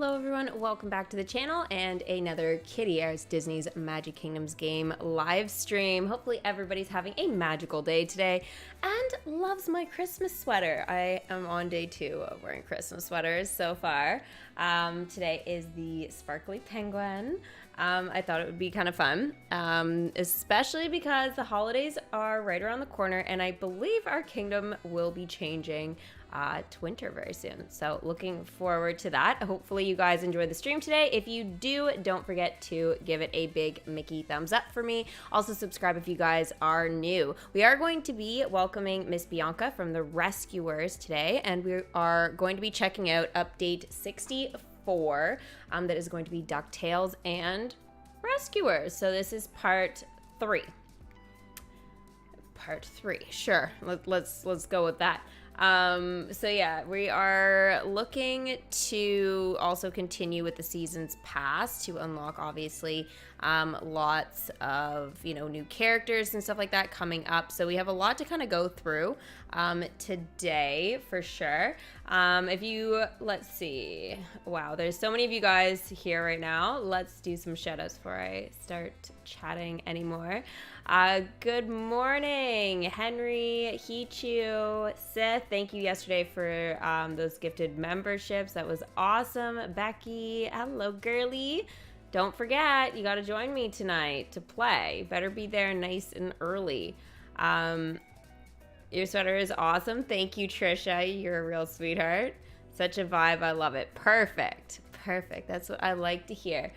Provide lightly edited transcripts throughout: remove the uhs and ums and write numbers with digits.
Hello everyone, welcome back to the channel and another Kittyarris Disney's Magic Kingdoms game live stream. Hopefully everybody's having a magical day today and loves my Christmas sweater. I am on day 2 of wearing Christmas sweaters so far. Today is the Sparkly Penguin. I thought it would be kind of fun, especially because the holidays are right around the corner and I believe our kingdom will be changing to winter very soon. So looking forward to that. Hopefully you guys enjoyed the stream today. If you do, don't forget to give it a big Mickey thumbs up for me. Also subscribe if you guys are new. We are going to be welcoming Miss Bianca from the Rescuers today, and we are going to be checking out update 64 that is going to be DuckTales and Rescuers. So this is part 3. Part 3, sure. Let's go with that. So yeah, we are looking to also continue with the season's pass to unlock obviously lots of, new characters and stuff like that coming up. So we have a lot to kind of go through today for sure. Let's see. Wow, there's so many of you guys here right now. Let's do some shout outs before I start chatting anymore. Good morning, Henry, Hichu, Sith. Thank you yesterday for those gifted memberships. That was awesome. Becky, hello, girly. Don't forget, you got to join me tonight to play. Better be there nice and early. Your sweater is awesome. Thank you, Trisha. You're a real sweetheart. Such a vibe. I love it. Perfect. Perfect. That's what I like to hear.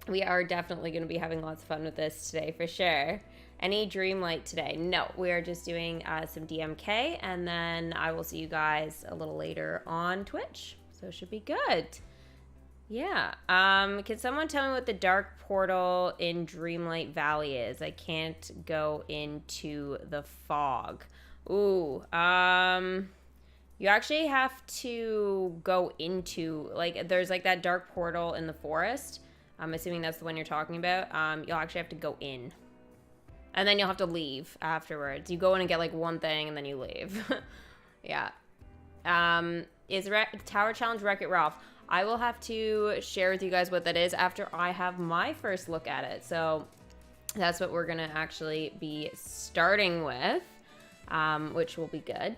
We are definitely going to be having lots of fun with this today for sure. Any Dreamlight today? No, we are just doing some DMK, and then I will see you guys a little later on Twitch. So it should be good. Yeah. Can someone tell me what the dark portal in Dreamlight Valley is? I can't go into the fog. Ooh. You actually have to go into, there's that dark portal in the forest. I'm assuming that's the one you're talking about. You'll actually have to go in. And then you'll have to leave afterwards. You go in and get one thing and then you leave. Yeah. Is Tower Challenge Wreck-It Ralph? I will have to share with you guys what that is after I have my first look at it. So that's what we're going to actually be starting with, which will be good.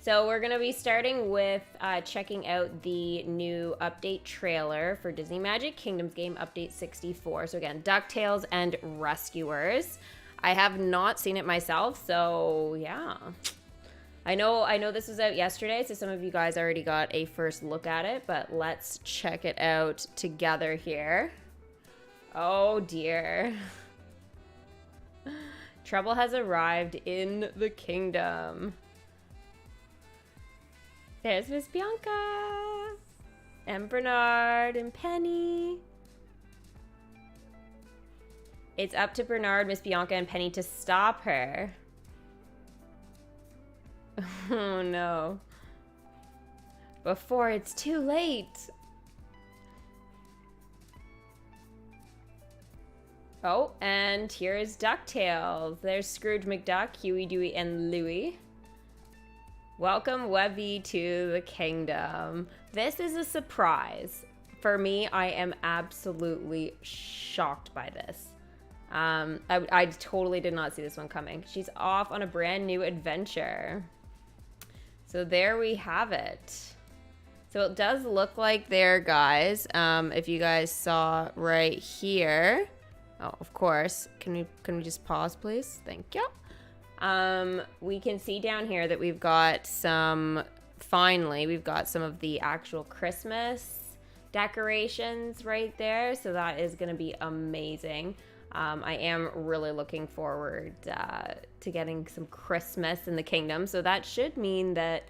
So we're going to be starting with checking out the new update trailer for Disney Magic Kingdoms game update 64. So again, DuckTales and Rescuers. I have not seen it myself, so yeah. I know this was out yesterday, so some of you guys already got a first look at it, but let's check it out together here. Oh dear. Trouble has arrived in the kingdom. There's Miss Bianca and Bernard and Penny. It's up to Bernard, Miss Bianca, and Penny to stop her. Oh no. Before it's too late. Oh, and here is DuckTales. There's Scrooge McDuck, Huey, Dewey, and Louie. Welcome, Webby, to the kingdom. This is a surprise. For me, I am absolutely shocked by this. I totally did not see this one coming. She's off on a brand new adventure. So there we have it. So it does look like there, guys. If you guys saw right here. Oh, of course. Can we just pause, please? Thank you. We can see down here that we've got finally, we've got some of the actual Christmas decorations right there. So that is going to be amazing. I am really looking forward to getting some Christmas in the kingdom. So that should mean that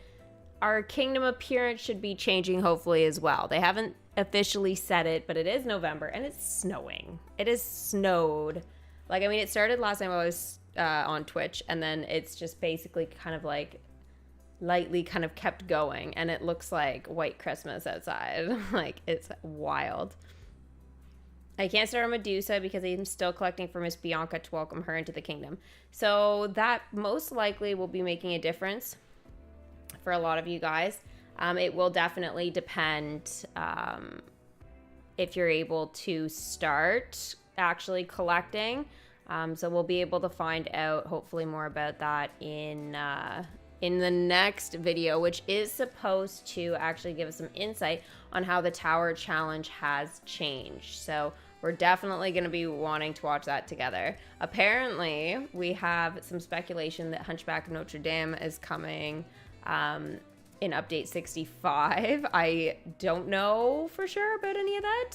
our kingdom appearance should be changing hopefully as well. They haven't officially said it, but it is November and it's snowing. It is snowed. It started last time I was on Twitch, and then it's just basically kind of lightly kind of kept going, and it looks like white Christmas outside. It's wild. I can't start on Medusa because I'm still collecting for Miss Bianca to welcome her into the kingdom. So that most likely will be making a difference. for a lot of you guys. It will definitely depend if you're able to start actually collecting. So we'll be able to find out hopefully more about that in the next video, which is supposed to actually give us some insight on how the tower challenge has changed. So we're definitely going to be wanting to watch that together. Apparently, we have some speculation that Hunchback of Notre Dame is coming in update 65. I don't know for sure about any of that.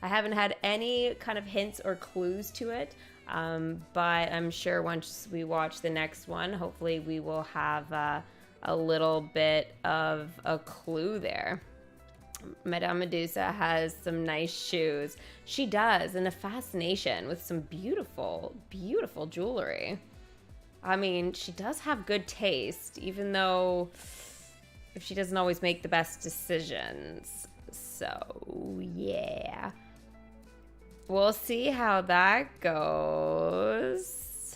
I haven't had any kind of hints or clues to it. But I'm sure once we watch the next one, hopefully we will have a little bit of a clue there. Madame Medusa has some nice shoes. She does, and a fascination with some beautiful, beautiful jewelry. I mean, she does have good taste, even though she doesn't always make the best decisions. So, yeah. We'll see how that goes.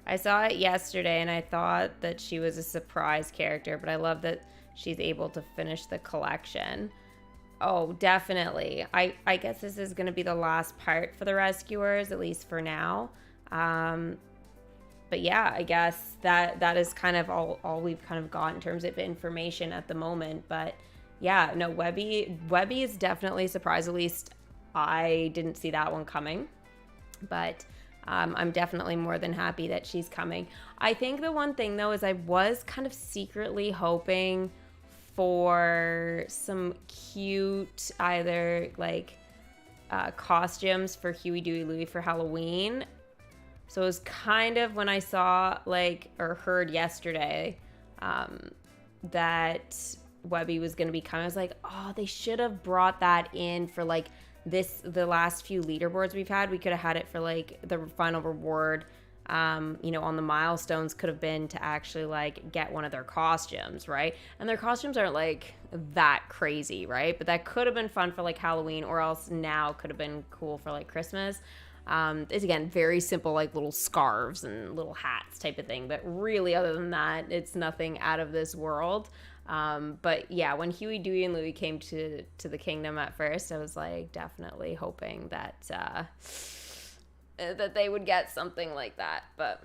I saw it yesterday, and I thought that she was a surprise character, but I love that she's able to finish the collection. Oh, definitely. I guess this is going to be the last part for the rescuers, at least for now. But yeah, I guess that is kind of all we've kind of got in terms of information at the moment. But yeah, no, Webby is definitely a surprise. At least I didn't see that one coming. But I'm definitely more than happy that she's coming. I think the one thing, though, is I was kind of secretly hoping for some cute either like costumes for Huey, Dewey, Louie for Halloween. So it was kind of when I saw like or heard yesterday that Webby was going to be coming, I was like, oh, they should have brought that in for like the last few leaderboards we've had. We could have had it for like the final reward, you know, on the milestones could have been to actually like get one of their costumes, right? And their costumes aren't like that crazy, right? But that could have been fun for like Halloween, or else now could have been cool for like Christmas. It's again very simple, like little scarves and little hats type of thing, but really other than that, it's nothing out of this world. But yeah, when Huey, Dewey, and Louie came to the kingdom at first, I was like definitely hoping that that they would get something like that. But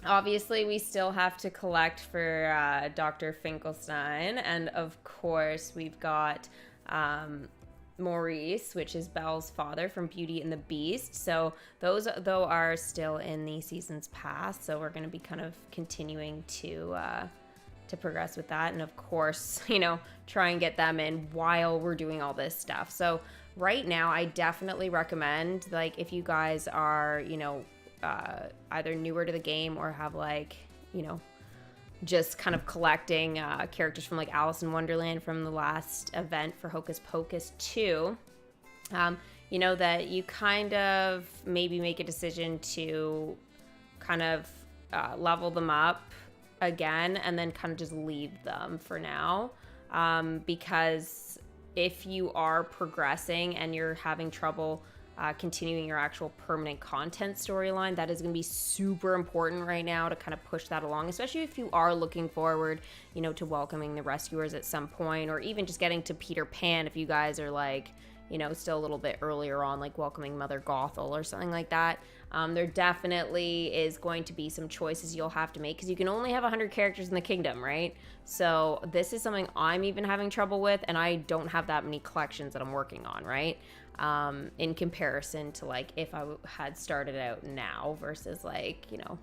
obviously we still have to collect for Dr. Finkelstein, and of course we've got Maurice, which is Belle's father from Beauty and the Beast. So those though are still in the seasons past, so we're going to be kind of continuing to progress with that, and of course, you know, try and get them in while we're doing all this stuff. So right now I definitely recommend, like, if you guys are, you know, either newer to the game or have like, you know, just kind of collecting characters from like Alice in Wonderland from the last event for Hocus Pocus 2, you know, that you kind of maybe make a decision to kind of level them up again and then kind of just leave them for now, because if you are progressing and you're having trouble continuing your actual permanent content storyline, that is going to be super important right now to kind of push that along, especially if you are looking forward, you know, to welcoming the rescuers at some point, or even just getting to Peter Pan if you guys are like, you know, still a little bit earlier on, like welcoming Mother Gothel or something like that. There definitely is going to be some choices you'll have to make, because you can only have 100 characters in the kingdom, right? So this is something I'm even having trouble with, and I don't have that many collections that I'm working on, right? In comparison to like if I had started out now versus like, you know,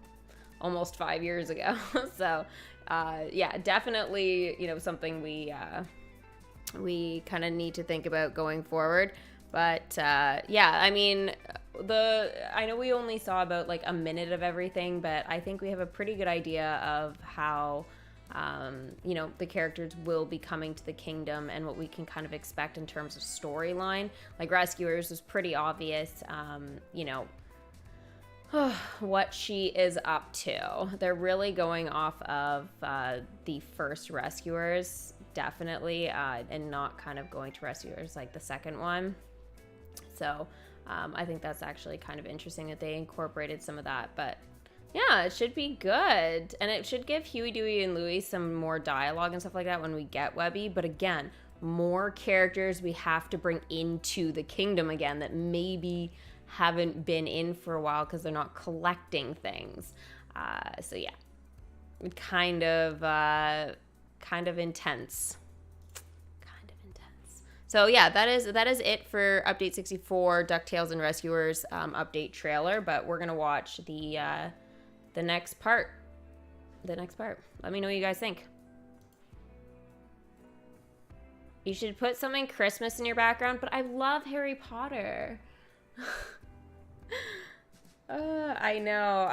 almost 5 years ago. So yeah, definitely, you know, something we kind of need to think about going forward. But yeah, I mean, I know we only saw about like a minute of everything, but I think we have a pretty good idea of how you know, the characters will be coming to the kingdom and what we can kind of expect in terms of storyline. Like Rescuers was pretty obvious, you know, what she is up to. They're really going off of the first Rescuers, definitely, and not kind of going to Rescuers like the second one. So I think that's actually kind of interesting that they incorporated some of that. But Yeah, it should be good. And it should give Huey, Dewey, and Louie some more dialogue and stuff like that when we get Webby. But again, more characters we have to bring into the kingdom again that maybe haven't been in for a while because they're not collecting things. So yeah, kind of intense. So yeah, that is it for update 64, DuckTales and Rescuers update trailer. But we're gonna watch the next part. Let me know what you guys think. You should put something Christmas in your background, but I love Harry Potter. I know.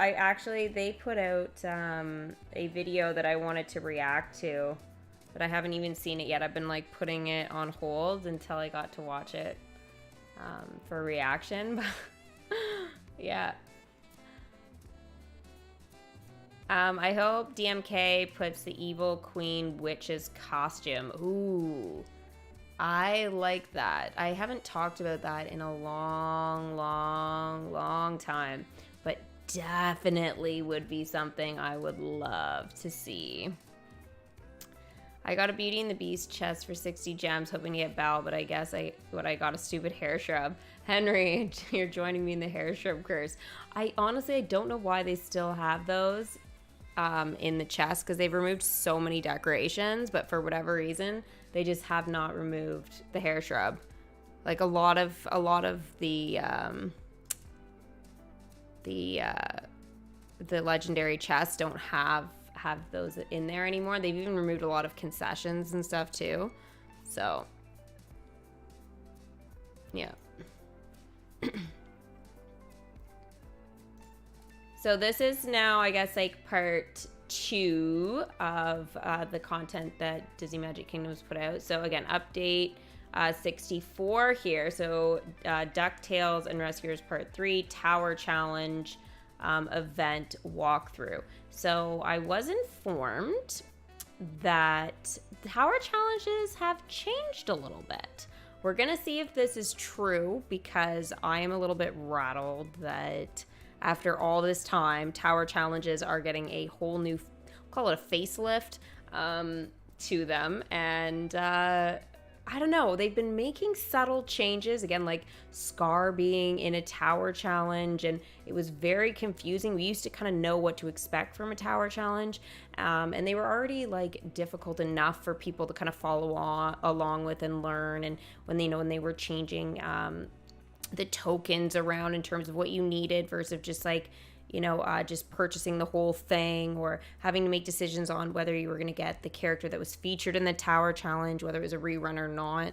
They put out a video that I wanted to react to, but I haven't even seen it yet. I've been like putting it on hold until I got to watch it for reaction. Yeah. I hope DMK puts the Evil Queen Witch's costume. Ooh. I like that. I haven't talked about that in a long time, but definitely would be something I would love to see. I got a Beauty and the Beast chest for 60 gems, hoping to get Belle, but I guess I got a stupid hair shrub. Henry, you're joining me in the hair shrub curse. I don't know why they still have those in the chest, because they've removed so many decorations, but for whatever reason, they just have not removed the hair shrub. Like a lot of the legendary chests don't have those in there anymore. They've even removed a lot of concessions and stuff too. So yeah. So this is now, I guess, like part 2 of the content that Disney Magic Kingdoms put out. So again, update 64 here. So DuckTales and Rescuers Part 3 Tower Challenge event walkthrough. So I was informed that Tower Challenges have changed a little bit. We're gonna see if this is true, because I am a little bit rattled that after all this time, Tower Challenges are getting a whole new, call it a facelift, to them. And I don't know, they've been making subtle changes. Again, like Scar being in a Tower Challenge, and it was very confusing. We used to kind of know what to expect from a Tower Challenge, and they were already like difficult enough for people to kind of follow along with and learn. And when they were changing the tokens around in terms of what you needed versus just like, just purchasing the whole thing, or having to make decisions on whether you were going to get the character that was featured in the Tower Challenge, whether it was a rerun or not,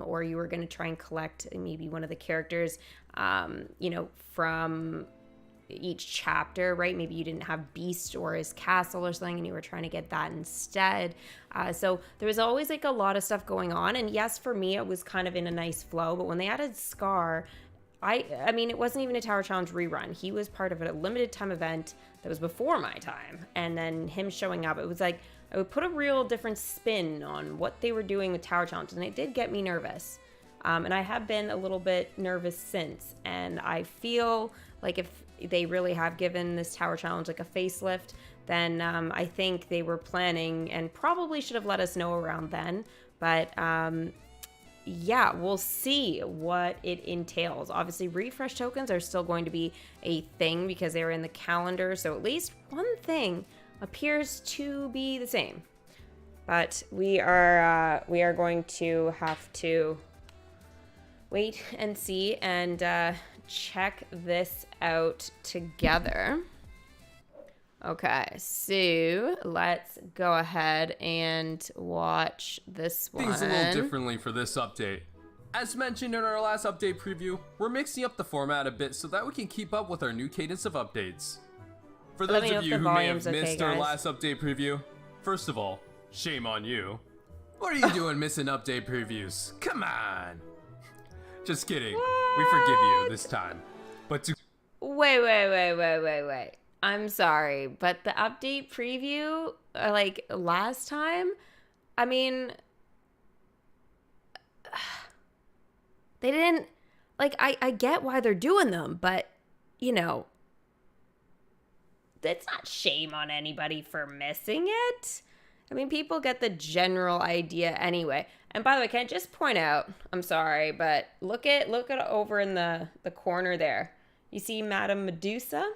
or you were going to try and collect maybe one of the characters, from each chapter, right? Maybe you didn't have Beast or his castle or something, and you were trying to get that instead. So there was always like a lot of stuff going on. And yes, for me, it was kind of in a nice flow. But when they added Scar, I mean, it wasn't even a Tower Challenge rerun. He was part of a limited time event that was before my time. And then him showing up, it was like, I would put a real different spin on what they were doing with Tower Challenge. And it did get me nervous. And I have been a little bit nervous since. And I feel like if they really have given this Tower Challenge like a facelift, then I think they were planning and probably should have let us know around then. But yeah, we'll see what it entails. Obviously, refresh tokens are still going to be a thing because they're in the calendar. So at least one thing appears to be the same. But we are going to have to wait and see and check this out together. Okay, so let's go ahead and watch this one. Things a little differently for this update. As mentioned in our last update preview, we're mixing up the format a bit so that we can keep up with our new cadence of updates. For those of you who may have missed our last update preview, first of all, shame on you. What are you doing missing update previews? Come on! Just kidding. We forgive you this time. But to Wait. I'm sorry, but the update preview, like last time, I mean, they didn't, like, I get why they're doing them, but, it's not shame on anybody for missing it. I mean, people get the general idea anyway. And by the way, can I just point out, I'm sorry, but look at over in the corner there. You see Madame Medusa?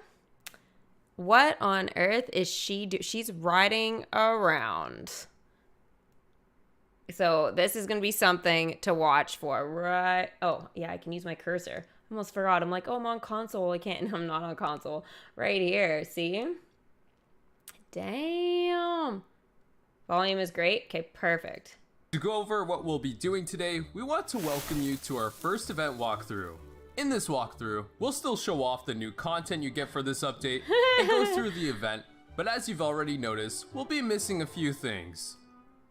What on earth is she do? She's riding around. So this is going to be something to watch for, right? Oh, yeah, I can use my cursor. I almost forgot. I'm like, oh, I'm on console. I can't. I'm not on console. Right here. See? Damn. Volume is great. Okay, perfect. To go over what we'll be doing today, we want to welcome you to our first event walkthrough. In this walkthrough, we'll still show off the new content you get for this update and go through the event, but as you've already noticed, we'll be missing a few things.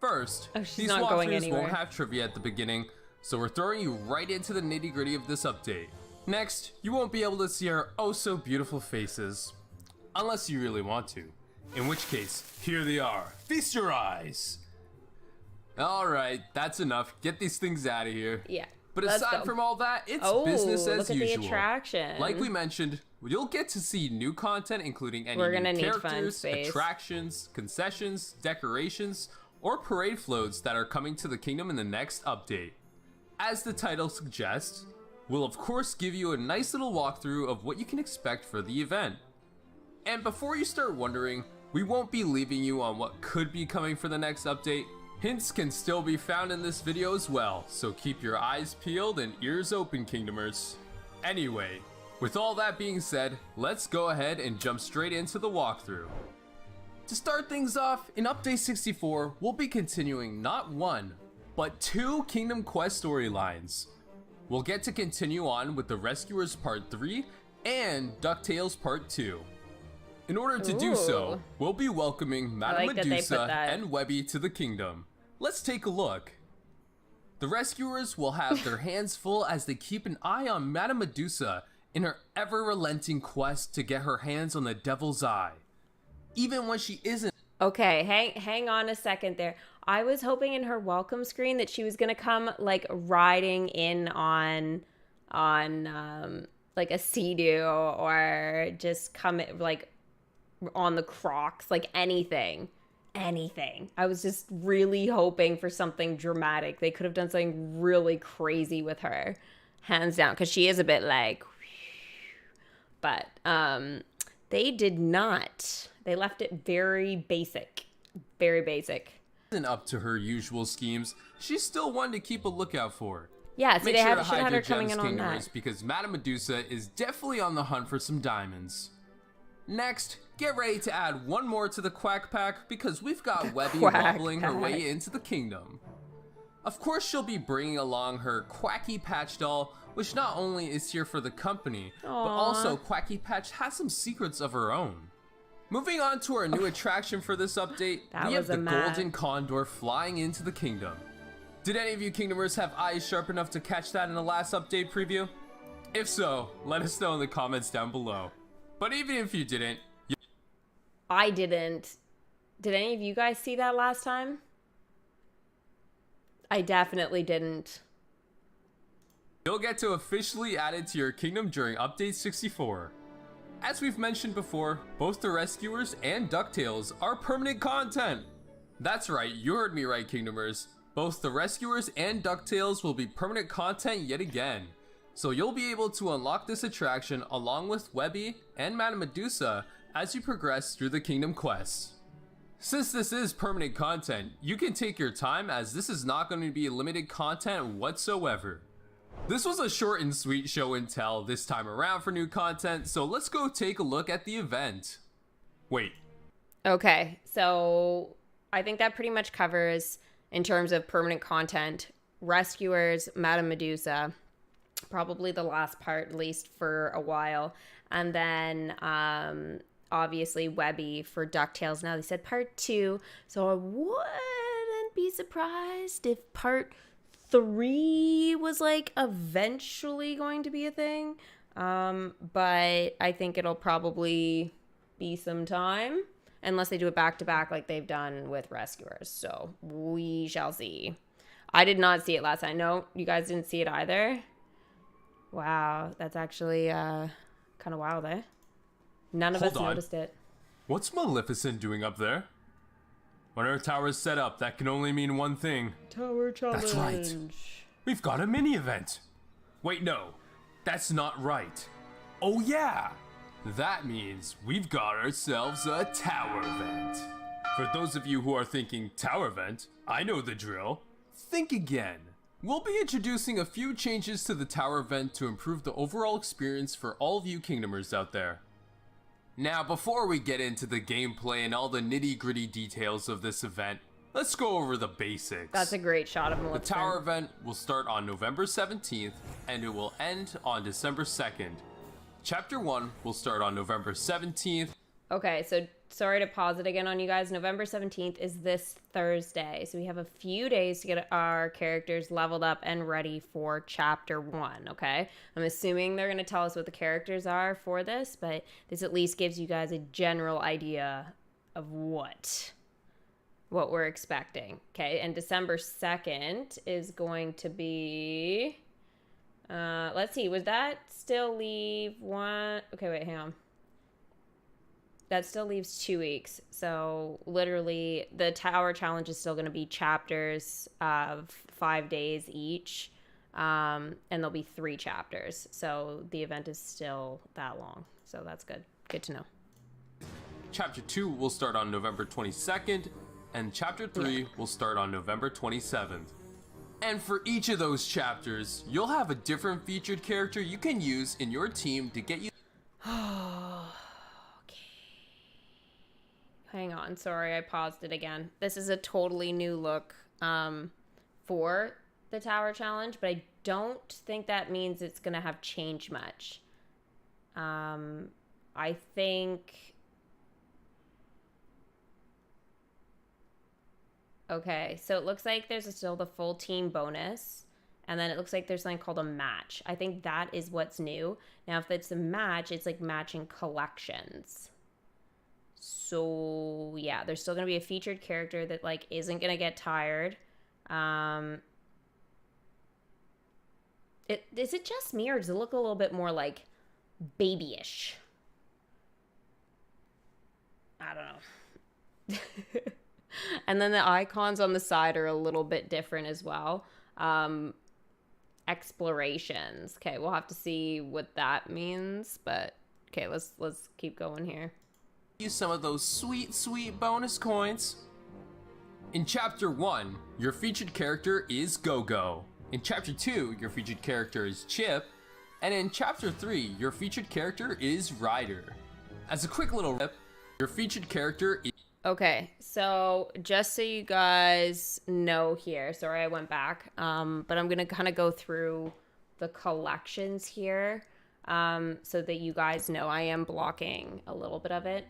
First, these walkthroughs won't have trivia at the beginning, so we're throwing you right into the nitty-gritty of this update. Next, you won't be able to see our oh-so-beautiful faces, unless you really want to, in which case, here they are. Feast your eyes! Alright, that's enough. Get these things out of here. Yeah. But aside from all that, it's business as usual. Look at the attraction. Like we mentioned, you'll get to see new content, including any new characters, attractions, concessions, decorations, or parade floats that are coming to the kingdom in the next update. As the title suggests, we'll of course give you a nice little walkthrough of what you can expect for the event. And before you start wondering, we won't be leaving you on what could be coming for the next update. Hints can still be found in this video as well, so keep your eyes peeled and ears open, Kingdomers. Anyway, with all that being said, let's go ahead and jump straight into the walkthrough. To start things off, in Update 64, we'll be continuing not one, but 2 Kingdom Quest storylines. We'll get to continue on with the Rescuers Part 3 and DuckTales Part 2. In order to do so, we'll be welcoming Madame Medusa and Webby to the kingdom. Let's take a look. The rescuers will have their hands full as they keep an eye on Madame Medusa in her ever-relenting quest to get her hands on the Devil's Eye. Even when she isn't. Okay, hang on a second there. I was hoping in her welcome screen that she was gonna come like riding in on like a Sea-Doo or just come like on the Crocs, like anything. I was just really hoping for something dramatic. They could have done something really crazy with her, hands down, because she is a bit like, but they did not. They left it very basic. Isn't up to her usual schemes. She's still one to keep a lookout for. Yeah, so they should have had her coming in on that. Because Madame Medusa is definitely on the hunt for some diamonds. Next, get ready to add one more to the Quack Pack because we've got Webby wobbling her way into the kingdom. Of course, she'll be bringing along her Quacky Patch doll, which not only is here for the company, but also Quacky Patch has some secrets of her own. Moving on to our new attraction for this update, we have the Golden Condor flying into the kingdom. Did any of you Kingdomers have eyes sharp enough to catch that in the last update preview? If so, let us know in the comments down below. But even if you didn't... I didn't. Did any of you guys see that last time? I definitely didn't. You'll get to officially add it to your kingdom during Update 64. As we've mentioned before, both the Rescuers and DuckTales are permanent content. That's right, you heard me right, Kingdomers. Both the Rescuers and DuckTales will be permanent content yet again. So you'll be able to unlock this attraction along with Webby and Madame Medusa as you progress through the Kingdom Quests. Since this is permanent content, you can take your time as this is not going to be limited content whatsoever. This was a short and sweet show and tell this time around for new content, so let's go take a look at the event. Wait. Okay, so I think that pretty much covers, in terms of permanent content, Rescuers, Madame Medusa, probably the last part, at least for a while, and then obviously Webby for DuckTales. Now they said part 2, so I wouldn't be surprised if part 3 was like eventually going to be a thing, but I think it'll probably be some time unless they do it back to back like they've done with Rescuers, so we shall see. I did not see it last time. No, you guys didn't see it either? Wow, that's actually kind of wild, eh? None of us noticed it. What's Maleficent doing up there? When our tower is set up, that can only mean one thing. Tower challenge. That's right. We've got a mini-event. Wait, no. That's not right. Oh, yeah. That means we've got ourselves a tower event. For those of you who are thinking, tower event? I know the drill. Think again. We'll be introducing a few changes to the tower event to improve the overall experience for all of you Kingdomers out there. Now, before we get into the gameplay and all the nitty-gritty details of this event, let's go over the basics. That's a great shot of Maleficent. The tower event will start on November 17th, and it will end on December 2nd. Chapter 1 will start on November 17th. Okay, so sorry to pause it again on you guys. November 17th is this Thursday. So we have a few days to get our characters leveled up and ready for Chapter 1, okay? I'm assuming they're going to tell us what the characters are for this, but this at least gives you guys a general idea of what we're expecting, okay? And December 2nd is going to be... let's see, would that still leave one... Okay, wait, hang on. That still leaves 2 weeks. So literally the tower challenge is still going to be chapters of 5 days each. And there'll be 3 chapters. So the event is still that long. So that's good. Good to know. Chapter 2 will start on November 22nd. And Chapter 3 will start on November 27th. And for each of those chapters, you'll have a different featured character you can use in your team to get you... Hang on, sorry, I paused it again. This is a totally new look for the Tower Challenge, but I don't think that means it's going to have changed much. I think... Okay, so it looks like there's still the full team bonus, and then it looks like there's something called a match. I think that is what's new. Now, if it's a match, it's like matching collections. So, yeah, there's still going to be a featured character that, like, isn't going to get tired. Is it just me, or does it look a little bit more, like, babyish? I don't know. And then the icons on the side are a little bit different as well. Explorations. Okay, we'll have to see what that means, but, okay, let's keep going here. Use some of those sweet bonus coins. In Chapter 1, your featured character is Go-Go. In Chapter 2, your featured character is Chip. And in Chapter 3, your featured character is Ryder. As a quick little tip, your featured character is... Okay, so just so you guys know here, sorry I went back, but I'm going to kind of go through the collections here so that you guys know I am blocking a little bit of it.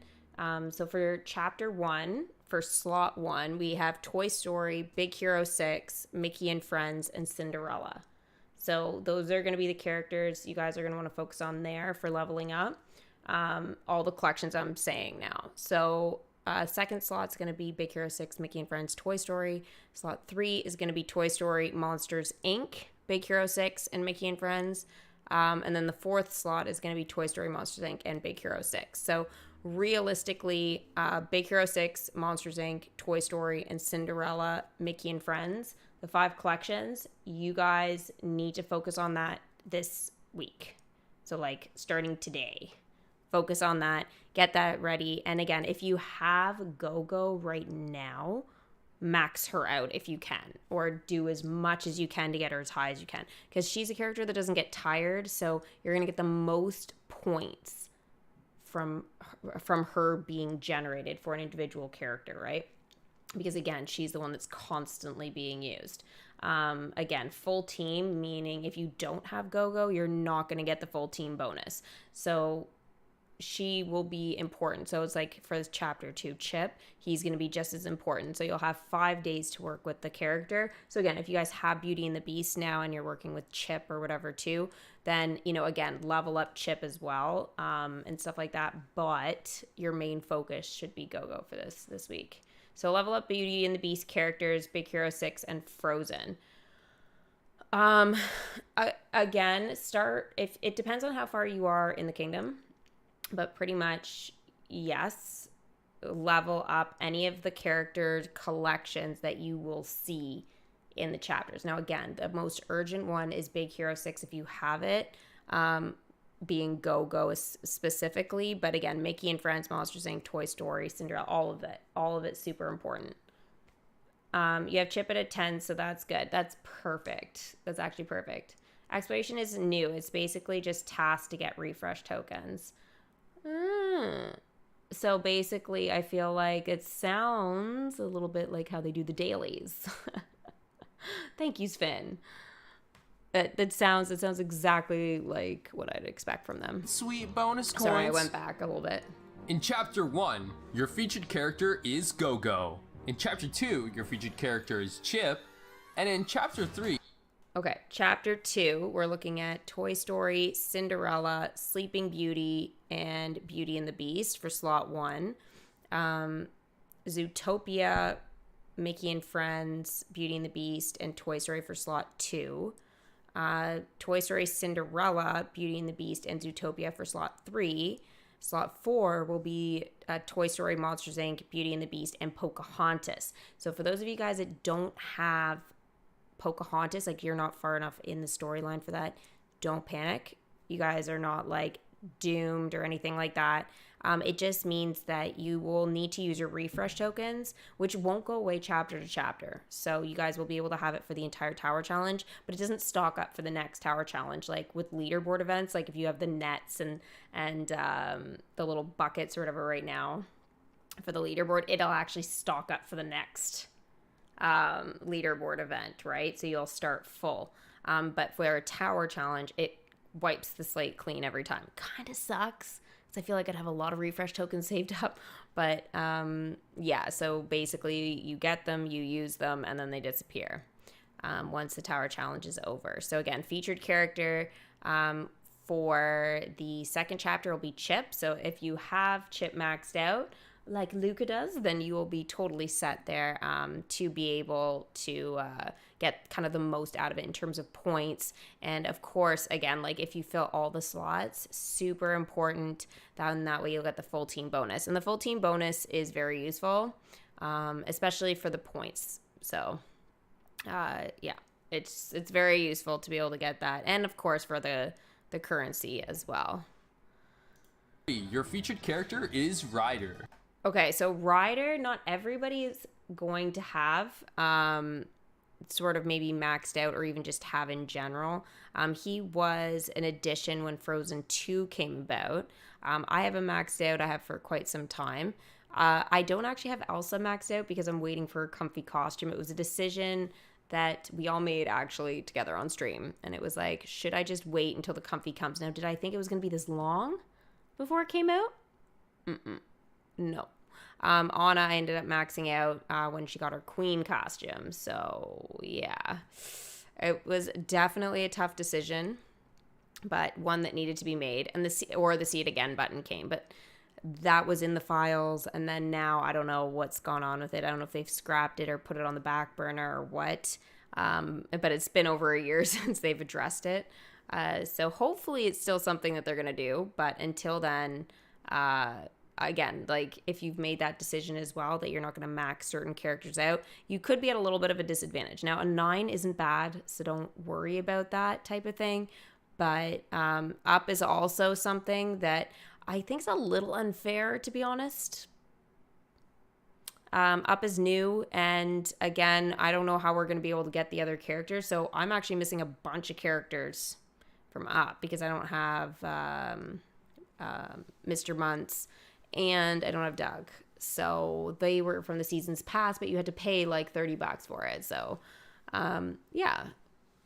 So for Chapter 1, for Slot 1, we have Toy Story, Big Hero 6, Mickey and Friends, and Cinderella. So those are going to be the characters you guys are going to want to focus on there for leveling up. All the collections I'm saying now. So second slot's going to be Big Hero 6, Mickey and Friends, Toy Story. Slot 3 is going to be Toy Story, Monsters, Inc., Big Hero 6, and Mickey and Friends. And then the fourth slot is going to be Toy Story, Monsters, Inc., and Big Hero 6. So realistically, Big Hero 6, Monsters, Inc., Toy Story, and Cinderella, Mickey and Friends, the 5 collections, you guys need to focus on that this week. So, like, starting today. Focus on that. Get that ready. And again, if you have Go-Go right now, max her out if you can. Or do as much as you can to get her as high as you can. Because she's a character that doesn't get tired, so you're going to get the most points from her being generated for an individual character, right? Because again, she's the one that's constantly being used. Again, full team, meaning if you don't have Go-Go, you're not going to get the full team bonus. So she will be important. So it's like for Chapter 2, Chip, he's going to be just as important. So you'll have 5 days to work with the character. So again, if you guys have Beauty and the Beast now and you're working with Chip or whatever too, then, you know, again, level up Chip as well and stuff like that. But your main focus should be Go-Go for this week. So level up Beauty and the Beast characters, Big Hero 6, and Frozen. Again, if it depends on how far you are in the kingdom, but pretty much, yes, level up any of the character collections that you will see in the chapters. Now, again, the most urgent one is Big Hero 6 if you have it, being Go-Go specifically. But again, Mickey and Friends, Monsters Inc., Toy Story, Cinderella, all of it super important. You have Chip at 10, so that's good. That's perfect. That's actually perfect. Exploration is new. It's basically just tasks to get refresh tokens. So basically, I feel like it sounds a little bit like how they do the dailies. Thank you, Sven. It sounds exactly like what I'd expect from them. Sweet bonus coins. Sorry, I went back a little bit. In Chapter 1, your featured character is Go-Go. In Chapter 2, your featured character is Chip. And in Chapter 3... Okay, Chapter 2, we're looking at Toy Story, Cinderella, Sleeping Beauty, and Beauty and the Beast for slot 1. Zootopia, Mickey and Friends, Beauty and the Beast, and Toy Story for slot 2. Toy Story, Cinderella, Beauty and the Beast, and Zootopia for slot 3. Slot 4 will be Toy Story, Monsters Inc., Beauty and the Beast, and Pocahontas. So for those of you guys that don't have Pocahontas, like you're not far enough in the storyline for that, don't panic. You guys are not like doomed or anything like that. It just means that you will need to use your refresh tokens, which won't go away chapter to chapter. So you guys will be able to have it for the entire tower challenge, but it doesn't stock up for the next tower challenge. Like with leaderboard events, like if you have the nets and the little buckets or whatever right now for the leaderboard, it'll actually stock up for the next leaderboard event, right? So you'll start full. But for a tower challenge, it wipes the slate clean every time. Kind of sucks because I feel like I'd have a lot of refresh tokens saved up. But yeah, so basically you get them, you use them, and then they disappear once the tower challenge is over. So again, featured character for the second chapter will be Chip. So if you have Chip maxed out, like Luca does, then you will be totally set there to be able to get kind of the most out of it in terms of points. And of course, again, like if you fill all the slots, super important. Then that way you'll get the full team bonus. And the full team bonus is very useful, especially for the points. So yeah, it's very useful to be able to get that. And of course for the currency as well. Your featured character is Ryder. Okay, so Ryder, not everybody is going to have sort of maybe maxed out or even just have in general. He was an addition when Frozen 2 came about. I have him maxed out. I have for quite some time. I don't actually have Elsa maxed out because I'm waiting for a comfy costume. It was a decision that we all made actually together on stream. And it was like, should I just wait until the comfy comes? Now, did I think it was going to be this long before it came out? No. Anna I ended up maxing out when she got her queen costume. So yeah, it was definitely a tough decision, but one that needed to be made. And the see it again button came, but that was in the files. And then now I don't know what's gone on with it. I don't know if they've scrapped it or put it on the back burner or what. But it's been over a year since they've addressed it. So hopefully it's still something that they're going to do. But until then, again, like if you've made that decision as well that you're not going to max certain characters out, you could be at a little bit of a disadvantage. Now, a 9 isn't bad, so don't worry about that type of thing. But up is also something that I think is a little unfair, to be honest. Up is new, and again, I don't know how we're going to be able to get the other characters, so I'm actually missing a bunch of characters from Up because I don't have Mr. Muntz, and I don't have Doug. So they were from the seasons past, but you had to pay like $30 for it. So yeah,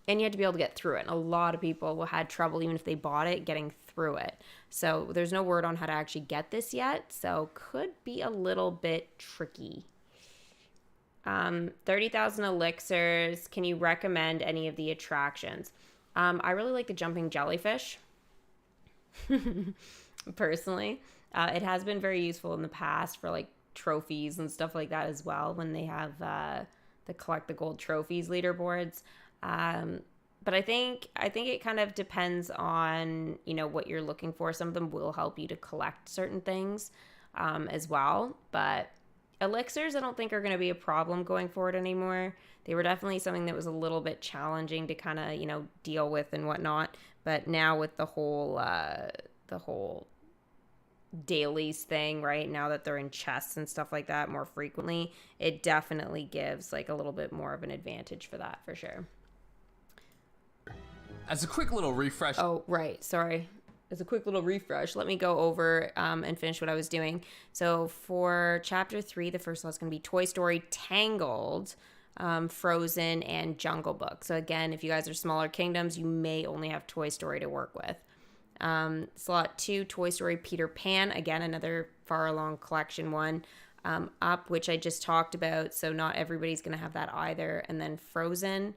and you had to be able to get through it. And a lot of people had trouble, even if they bought it, getting through it. So there's no word on how to actually get this yet. So could be a little bit tricky. 30,000 elixirs. Can you recommend any of the attractions? I really like the jumping jellyfish. Personally, it has been very useful in the past for like trophies and stuff like that as well when they have the collect the gold trophies leaderboards. But I think it kind of depends on, you know, what you're looking for. Some of them will help you to collect certain things. as well. But elixirs, I don't think are going to be a problem going forward anymore. They were definitely something that was a little bit challenging to kind of, deal with and whatnot. But now with the whole dailies thing, right? Now that they're in chests and stuff like that more frequently, it definitely gives like a little bit more of an advantage for that, for sure. As a quick little refresh. Oh, right. Sorry. As a quick little refresh, let me go over and finish what I was doing. So for chapter 3, the first slot's going to be Toy Story, Tangled, Frozen, and Jungle Book. So again, if you guys are smaller kingdoms, you may only have Toy Story to work with. Slot 2, Toy Story, Peter Pan. Again, another far along collection one. Up, which I just talked about. So not everybody's going to have that either. And then Frozen.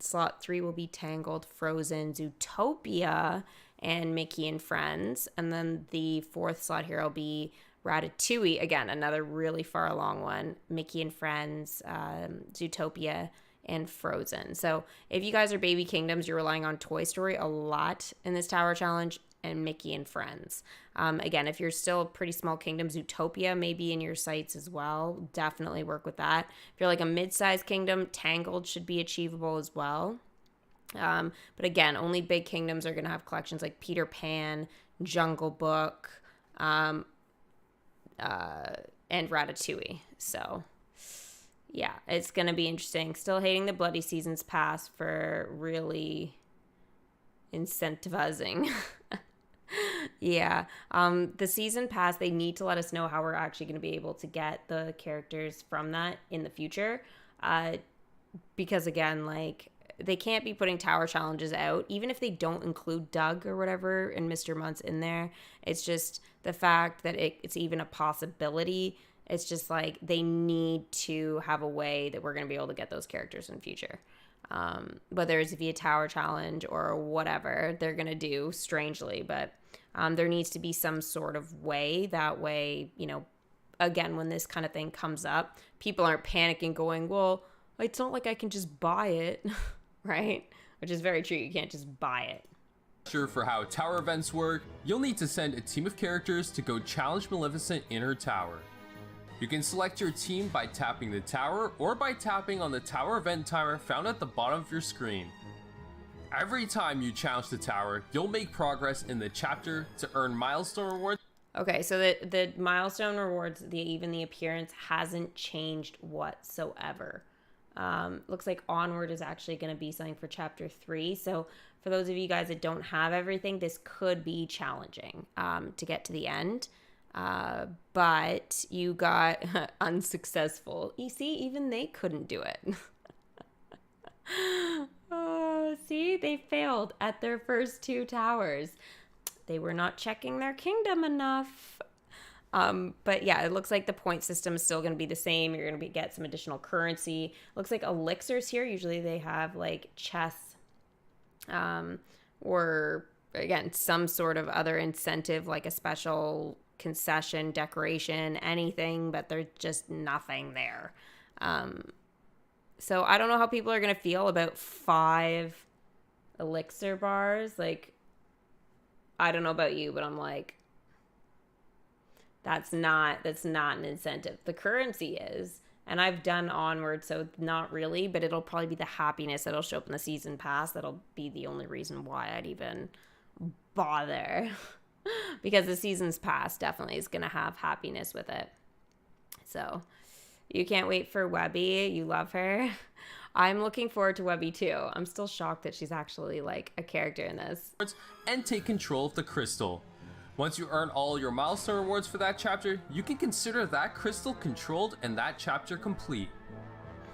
Slot 3 will be Tangled, Frozen, Zootopia, and Mickey and Friends. And then the 4th slot here will be Ratatouille. Again, another really far along one. Mickey and Friends, Zootopia, and Frozen. So if you guys are baby kingdoms, you're relying on Toy Story a lot in this tower challenge, and Mickey and Friends. Again, if you're still a pretty small kingdom, Zootopia may be in your sights as well. Definitely work with that. If you're like a mid-sized kingdom, Tangled should be achievable as well. But again, only big kingdoms are going to have collections like Peter Pan, Jungle Book, and Ratatouille. So yeah, it's going to be interesting. Still hating the Bloody Seasons Pass for really incentivizing. Yeah. The season pass, they need to let us know how we're actually going to be able to get the characters from that in the future. Because again, like, they can't be putting tower challenges out, even if they don't include Doug or whatever and Mr. Muntz in there. It's just the fact that it's even a possibility. It's just like they need to have a way that we're going to be able to get those characters in the future. Whether it's via tower challenge or whatever they're going to do strangely, but there needs to be some sort of way. That way, again, when this kind of thing comes up, people aren't panicking going, well, it's not like I can just buy it, right? Which is very true. You can't just buy it. Sure, for how tower events work, you'll need to send a team of characters to go challenge Maleficent in her tower. You can select your team by tapping the tower or by tapping on the tower event timer found at the bottom of your screen. Every time you challenge the tower, you'll make progress in the chapter to earn milestone rewards. Okay, so the milestone rewards, even the appearance hasn't changed whatsoever. Looks like Onward is actually going to be something for chapter 3. So for those of you guys that don't have everything, this could be challenging to get to the end. But you got unsuccessful. You see, even they couldn't do it. Oh, see, they failed at their first 2 towers. They were not checking their kingdom enough. But yeah, it looks like the point system is still going to be the same. You're going to get some additional currency. Looks like elixirs here. Usually they have like chests, or again, some sort of other incentive, like a special concession, decoration, anything, but there's just nothing there. So I don't know how people are going to feel about 5 elixir bars. Like, I don't know about you, but I'm like, that's not an incentive. The currency is, and I've done Onward, so not really, but it'll probably be the happiness that'll show up in the season pass. That'll be the only reason why I'd even bother. Because the season's pass definitely is going to have happiness with it. So you can't wait for Webby. You love her. I'm looking forward to Webby too. I'm still shocked that she's actually like a character in this. And take control of the crystal. Once you earn all your milestone rewards for that chapter, you can consider that crystal controlled and that chapter complete.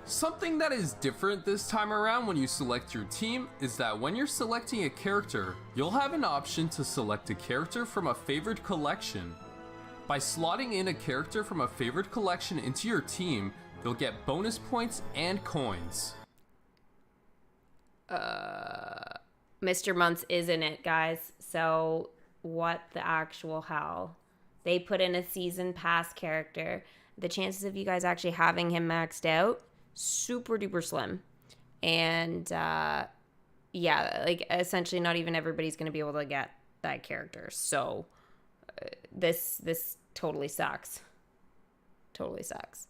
Something that is different this time around when you select your team is that when you're selecting a character, you'll have an option to select a character from a favored collection. By slotting in a character from a favored collection into your team, you'll get bonus points and coins. Mr. Muntz is in it, guys. So what the actual hell? They put in a season pass character. The chances of you guys actually having him maxed out, super duper slim. And yeah, like essentially not even everybody's going to be able to get that character. So this totally sucks. Totally sucks.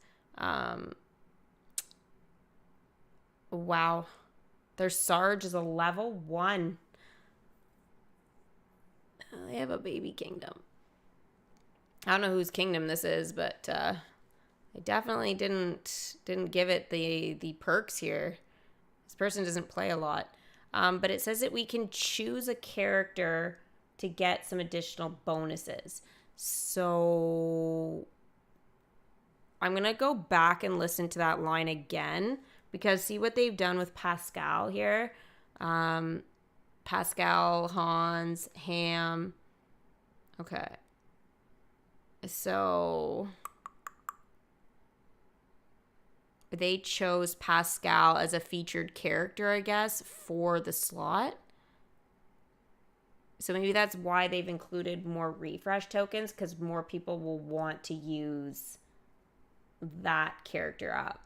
Wow. Their Sarge is a level 1. They have a baby kingdom. I don't know whose kingdom this is, but they definitely didn't give it the perks here. This person doesn't play a lot. But it says that we can choose a character to get some additional bonuses. So I'm going to go back and listen to that line again, because see what they've done with Pascal here. Pascal, Hans, Ham. Okay. So they chose Pascal as a featured character, I guess, for the slot. So maybe that's why they've included more refresh tokens, because more people will want to use that character up.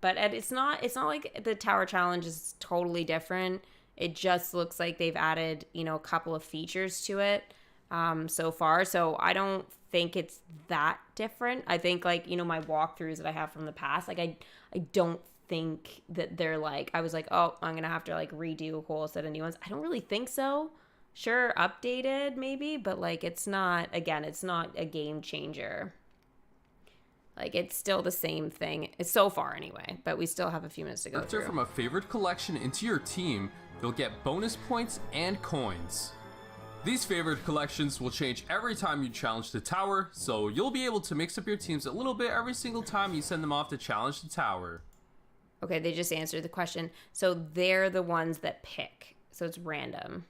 But it's not like the Tower Challenge is totally different. It just looks like they've added, a couple of features to it so far. So I don't think it's that different. I think my walkthroughs that I have from the past, I don't think that they're I was oh, I'm going to have to redo a whole set of new ones. I don't really think so. Sure, updated maybe, but it's not a game changer. It's still the same thing. It's so far anyway, but we still have a few minutes to go through. From a favorite collection into your team, you'll get bonus points and coins. These favorite collections will change every time you challenge the tower, so you'll be able to mix up your teams a little bit every single time you send them off to challenge the tower. Okay, they just answered the question. So they're the ones that pick. So it's random.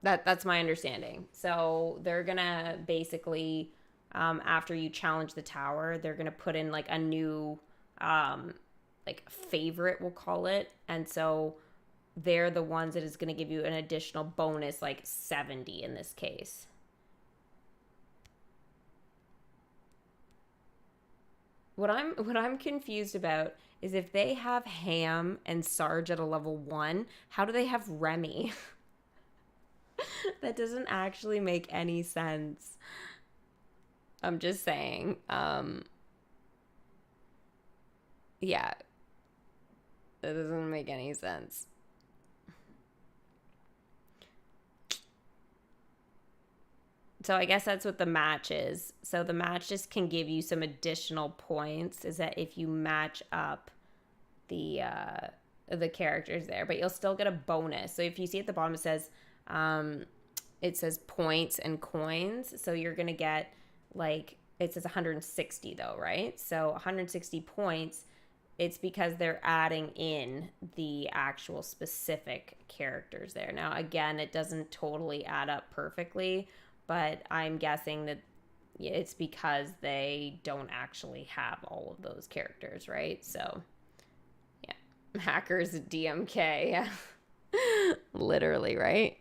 That's my understanding. So they're going to basically, after you challenge the tower, they're going to put in a new, favorite, we'll call it. And so they're the ones that is going to give you an additional bonus, 70 in this case. What I'm confused about is if they have Ham and Sarge at a level 1, how do they have Remy? That doesn't actually make any sense. I'm just saying. Yeah. That doesn't make any sense. So I guess that's what the match is. So the match just can give you some additional points, is that if you match up the characters there, but you'll still get a bonus. So if you see at the bottom, it says points and coins. So you're going to get it says 160 though, right? So 160 points, it's because they're adding in the actual specific characters there. Now, again, it doesn't totally add up perfectly, but I'm guessing that it's because they don't actually have all of those characters, right? So, yeah. Hackers DMK. Literally, right?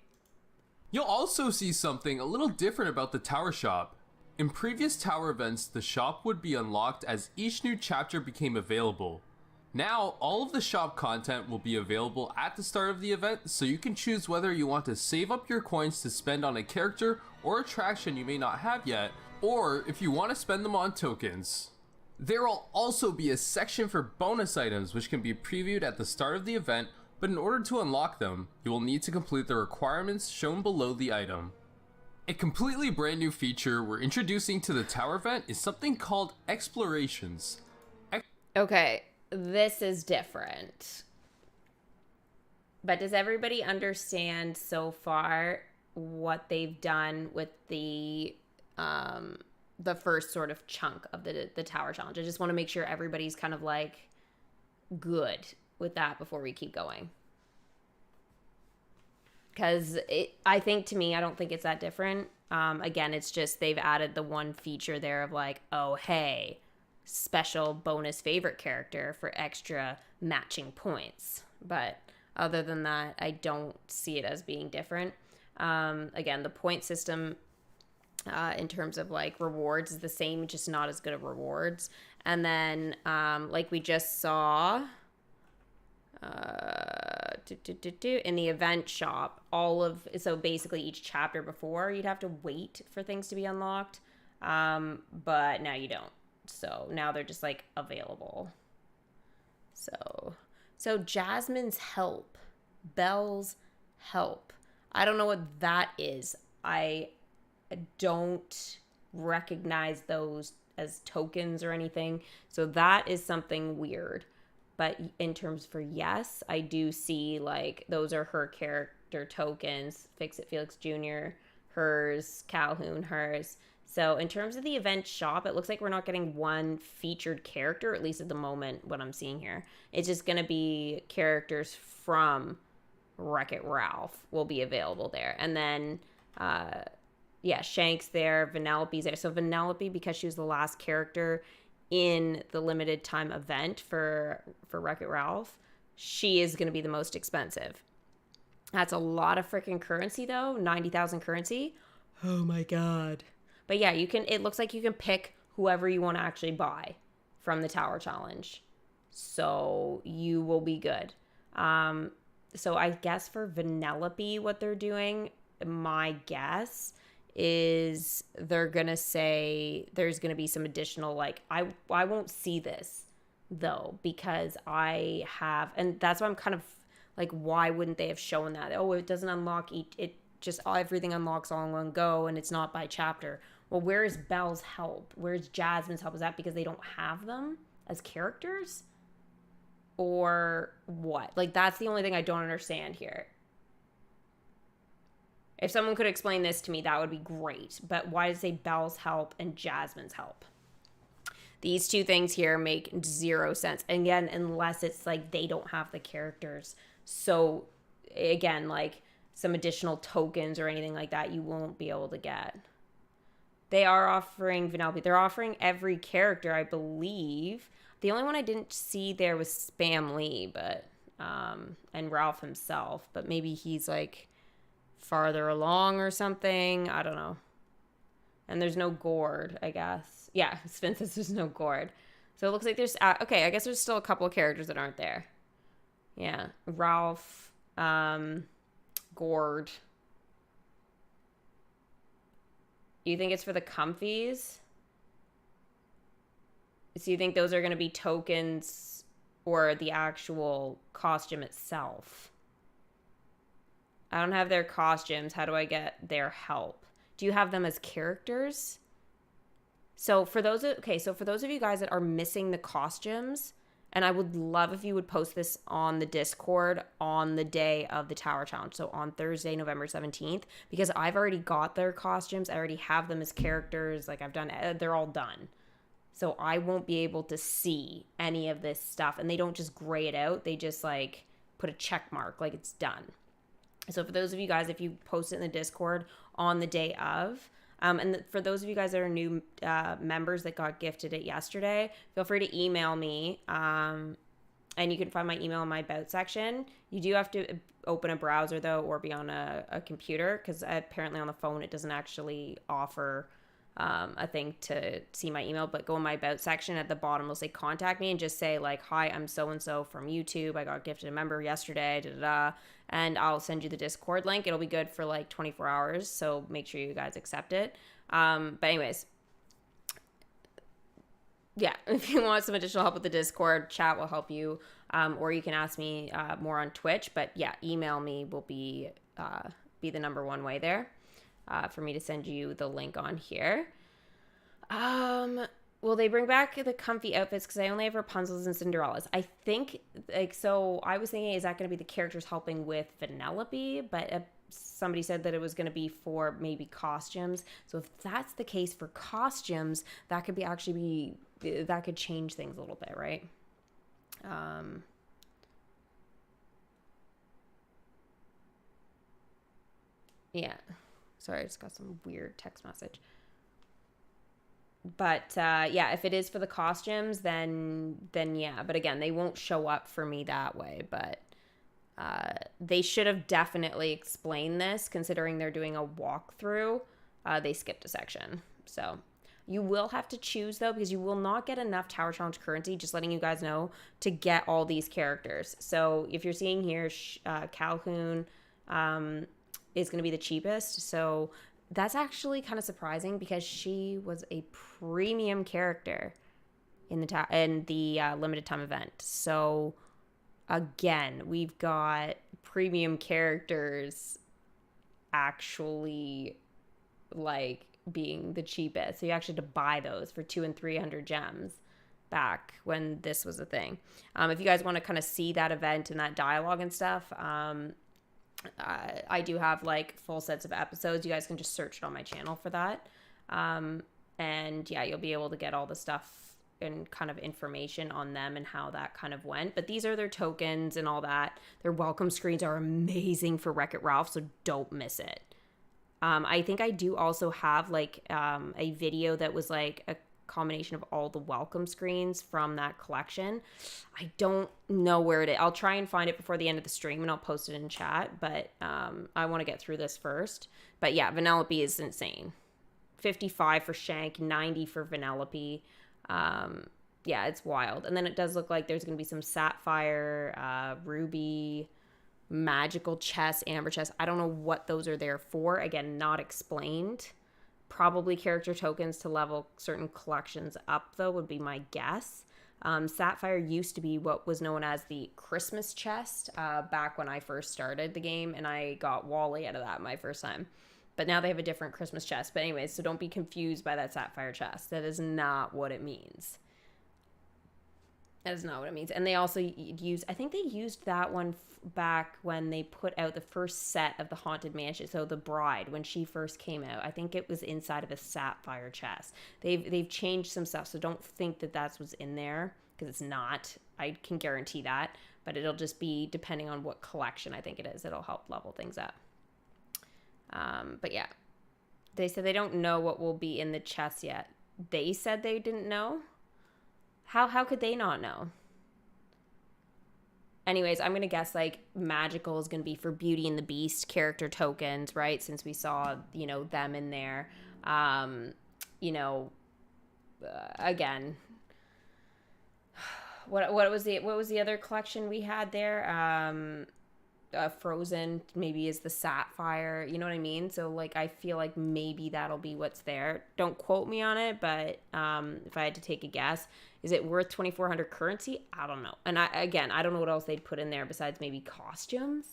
You'll also see something a little different about the tower shop. In previous tower events, the shop would be unlocked as each new chapter became available. Now, all of the shop content will be available at the start of the event, so you can choose whether you want to save up your coins to spend on a character or attraction you may not have yet, or if you want to spend them on tokens. There will also be a section for bonus items which can be previewed at the start of the event, but in order to unlock them, you will need to complete the requirements shown below the item. A completely brand new feature we're introducing to the tower event is something called explorations. Okay, this is different. But does everybody understand so far what they've done with the first sort of chunk of the tower challenge? I just want to make sure everybody's kind of good with that before we keep going. Because I think, to me, I don't think it's that different. Again, it's just they've added the one feature there of oh, hey, special bonus favorite character for extra matching points. But other than that, I don't see it as being different. Again, the point system in terms of rewards is the same, just not as good of rewards. And then we just saw... in the event shop, so basically each chapter before, you'd have to wait for things to be unlocked. But now you don't. So now they're just like available. So Jasmine's help, Belle's help. I don't know what that is. I don't recognize those as tokens or anything. So that is something weird. But in terms for Yes, I do see like those are her character tokens. Fix It Felix Jr., hers, Calhoun, hers. So in terms of the event shop, it looks like we're not getting one featured character, at least at the moment, what I'm seeing here. It's just going to be characters from Wreck-It Ralph will be available there. And then, Shank's there, Vanellope's there. So Vanellope, because she was the last character in the limited time event for Wreck-It Ralph, she is going to be the most expensive. That's a lot of freaking currency, though. 90,000 currency. Oh, my God. But yeah, it looks like you can pick whoever you want to actually buy from the Tower Challenge. So you will be good. So I guess for Vanellope, what they're doing, my guess is they're going to say there's going to be some additional, like, I won't see this, though, because I have, and that's why I'm kind of like, why wouldn't they have shown that? Oh, it doesn't unlock it just everything unlocks all in one go, and it's not by chapter. Well, where is Belle's help? Where's Jasmine's help? Is that because they don't have them as characters? Or what? Like, that's the only thing I don't understand here. If someone could explain this to me, that would be great. But why does it say Belle's help and Jasmine's help? These two things here make zero sense. And again, unless it's like they don't have the characters. So, again, like some additional tokens or anything like that, you won't be able to get. They are offering Vanellope. They're offering every character, I believe. The only one I didn't see there was Spam Lee, but and Ralph himself. But maybe he's like farther along or something. I don't know. And there's no Gord, I guess. Yeah, Spin says there's no Gord. So it looks like there's... okay, I guess there's still a couple of characters that aren't there. Yeah, Ralph, Gord. You think it's for the comfies? So you think those are going to be tokens or the actual costume itself? I don't have their costumes. How do I get their help? Do you have them as characters? So for those of you guys that are missing the costumes, and I would love if you would post this on the Discord on the day of the Tower Challenge. So on Thursday, November 17th, because I've already got their costumes. I already have them as characters. Like they're all done. So I won't be able to see any of this stuff. And they don't just gray it out. They just like put a check mark like it's done. So for those of you guys, if you post it in the Discord on the day of, for those of you guys that are new members that got gifted it yesterday, feel free to email me. And you can find my email in my About section. You do have to open a browser, though, or be on a computer, because apparently on the phone it doesn't actually offer a thing to see my email. But go in my About section. At the bottom, it'll say contact me, and just say, like, hi, I'm so-and-so from YouTube. I got gifted a member yesterday, da-da-da. And I'll send you the Discord link. It'll be good for like 24 hours, so make sure you guys accept it. But anyways, yeah, if you want some additional help with the Discord, chat will help you, or you can ask me more on Twitch. But yeah, email me will be the number one way there for me to send you the link on here. Will they bring back the comfy outfits? Because I only have Rapunzel's and Cinderella's. I think, so I was thinking, is that going to be the characters helping with Vanellope? But somebody said that it was going to be for maybe costumes. So if that's the case for costumes, that could that could change things a little bit, right? Yeah. Sorry, I just got some weird text message. But yeah, if it is for the costumes, then yeah. But again, they won't show up for me that way. But they should have definitely explained this, considering they're doing a walkthrough. They skipped a section. So You will have to choose, though, because you will not get enough Tower Challenge currency, just letting you guys know, to get all these characters. So if you're seeing here, Calhoun is going to be the cheapest. So that's actually kind of surprising because she was a premium character in the limited time event. So again, we've got premium characters actually like being the cheapest. So you actually had to buy those for 200 and 300 gems back when this was a thing. If you guys want to kind of see that event and that dialogue and stuff, I do have like full sets of episodes. You guys can just search it on my channel for that. And yeah, you'll be able to get all the stuff and kind of information on them and how that kind of went. But these are their tokens and all that. Their welcome screens are amazing for Wreck-It Ralph, so don't miss it. I think I do also have like a video that was like a combination of all the welcome screens from that collection. I don't know where it is. I'll try and find it before the end of the stream and I'll post it in chat, but I want to get through this first. But yeah, Vanellope is insane. 55 for Shank, 90 for Vanellope. Yeah, it's wild. And then it does look like there's going to be some Sapphire, Ruby, magical chest, amber chest. I don't know what those are there for. Again, not explained. Probably character tokens to level certain collections up, though, would be my guess. Sapphire used to be what was known as the Christmas chest back when I first started the game, and I got Wally out of that my first time. But now they have a different Christmas chest. But anyways, so don't be confused by that Sapphire chest. That is not what it means. That is not what it means. And they also use, I think they used that one back when they put out the first set of the Haunted Mansion. So the Bride, when she first came out, I think it was inside of a Sapphire chest. They've changed some stuff, so don't think that that's what's in there, because it's not. I can guarantee that. But it'll just be depending on what collection I think it is. It'll help level things up. But yeah, they said they don't know what will be in the chest yet. They said they didn't know. How could they not know? Anyways, I'm going to guess like magical is going to be for Beauty and the Beast character tokens, right? Since we saw, them in there. Again, what was the other collection we had there? Frozen maybe is the Sapphire, you know what I mean? So like I feel like maybe that'll be what's there. Don't quote me on it, but if I had to take a guess, is it worth 2,400 currency? I don't know. And I don't know what else they'd put in there besides maybe costumes.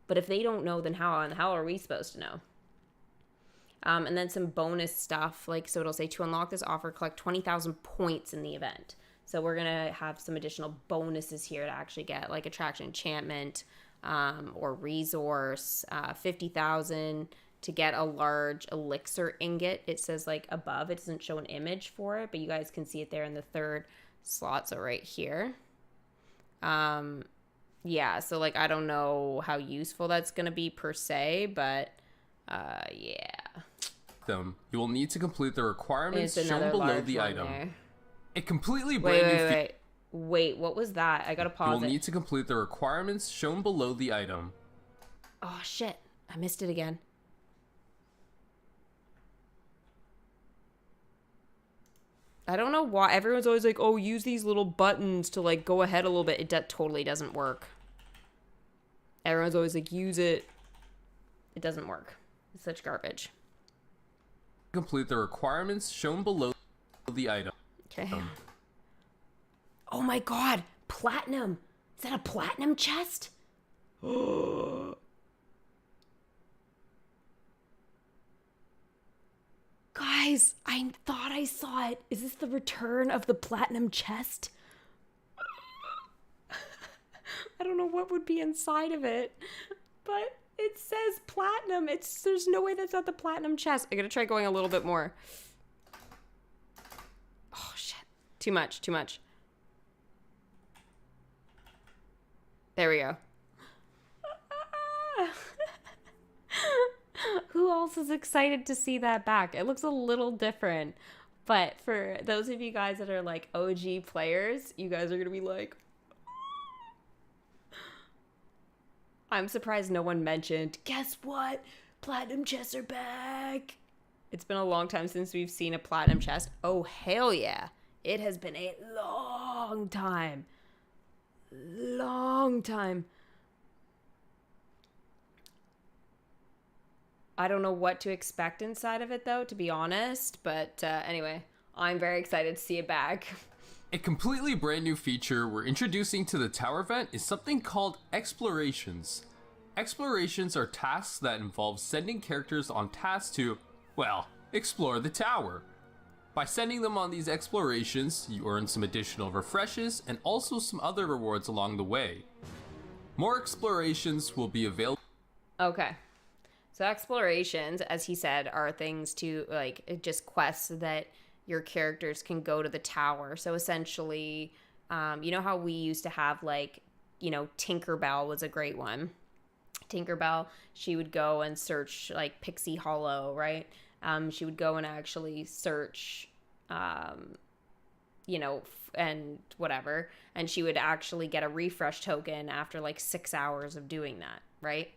But if they don't know, then how are we supposed to know? And then some bonus stuff, like, so it'll say to unlock this offer, collect 20,000 points in the event. So we're gonna have some additional bonuses here to actually get, like attraction enchantment, or resource, 50,000 to get a large elixir ingot. It says like above, it doesn't show an image for it, but you guys can see it there in the third slot. So right here. Yeah, so like I don't know how useful that's gonna be per se, but yeah. You will need to complete the requirements shown below the item. There. A completely brand new Wait, what was that? I gotta pause. You will need to complete the requirements shown below the item. Oh shit, I missed it again. I don't know why everyone's always like, oh, use these little buttons to like go ahead a little bit. It totally doesn't work. Everyone's always like, use it. It doesn't work. It's such garbage. Complete the requirements shown below the item. Okay. Oh my god, platinum. Is that a platinum chest? Guys, I thought I saw it. Is this the return of the platinum chest? I don't know what would be inside of it, but it says platinum. There's no way that's not the platinum chest. I gotta try going a little bit more. Oh shit, too much. There we go. Who else is excited to see that back? It looks a little different. But for those of you guys that are like OG players, you guys are going to be like... I'm surprised no one mentioned, guess what? Platinum chests are back. It's been a long time since we've seen a platinum chest. Oh, hell yeah. It has been a long time. Long time. I don't know what to expect inside of it, though, to be honest. But anyway, I'm very excited to see it back. A completely brand new feature we're introducing to the tower event is something called explorations. Explorations are tasks that involve sending characters on tasks to, well, explore the tower. By sending them on these explorations, you earn some additional refreshes and also some other rewards along the way. More explorations will be available. Okay. So explorations, as he said, are things to, like, just quests that your characters can go to the tower. So essentially, you know how we used to have, like, you know, Tinkerbell was a great one. Tinkerbell, she would go and search, like, Pixie Hollow, right? She would go and actually search, you know, and whatever. And she would actually get a refresh token after, like, 6 hours of doing that, right?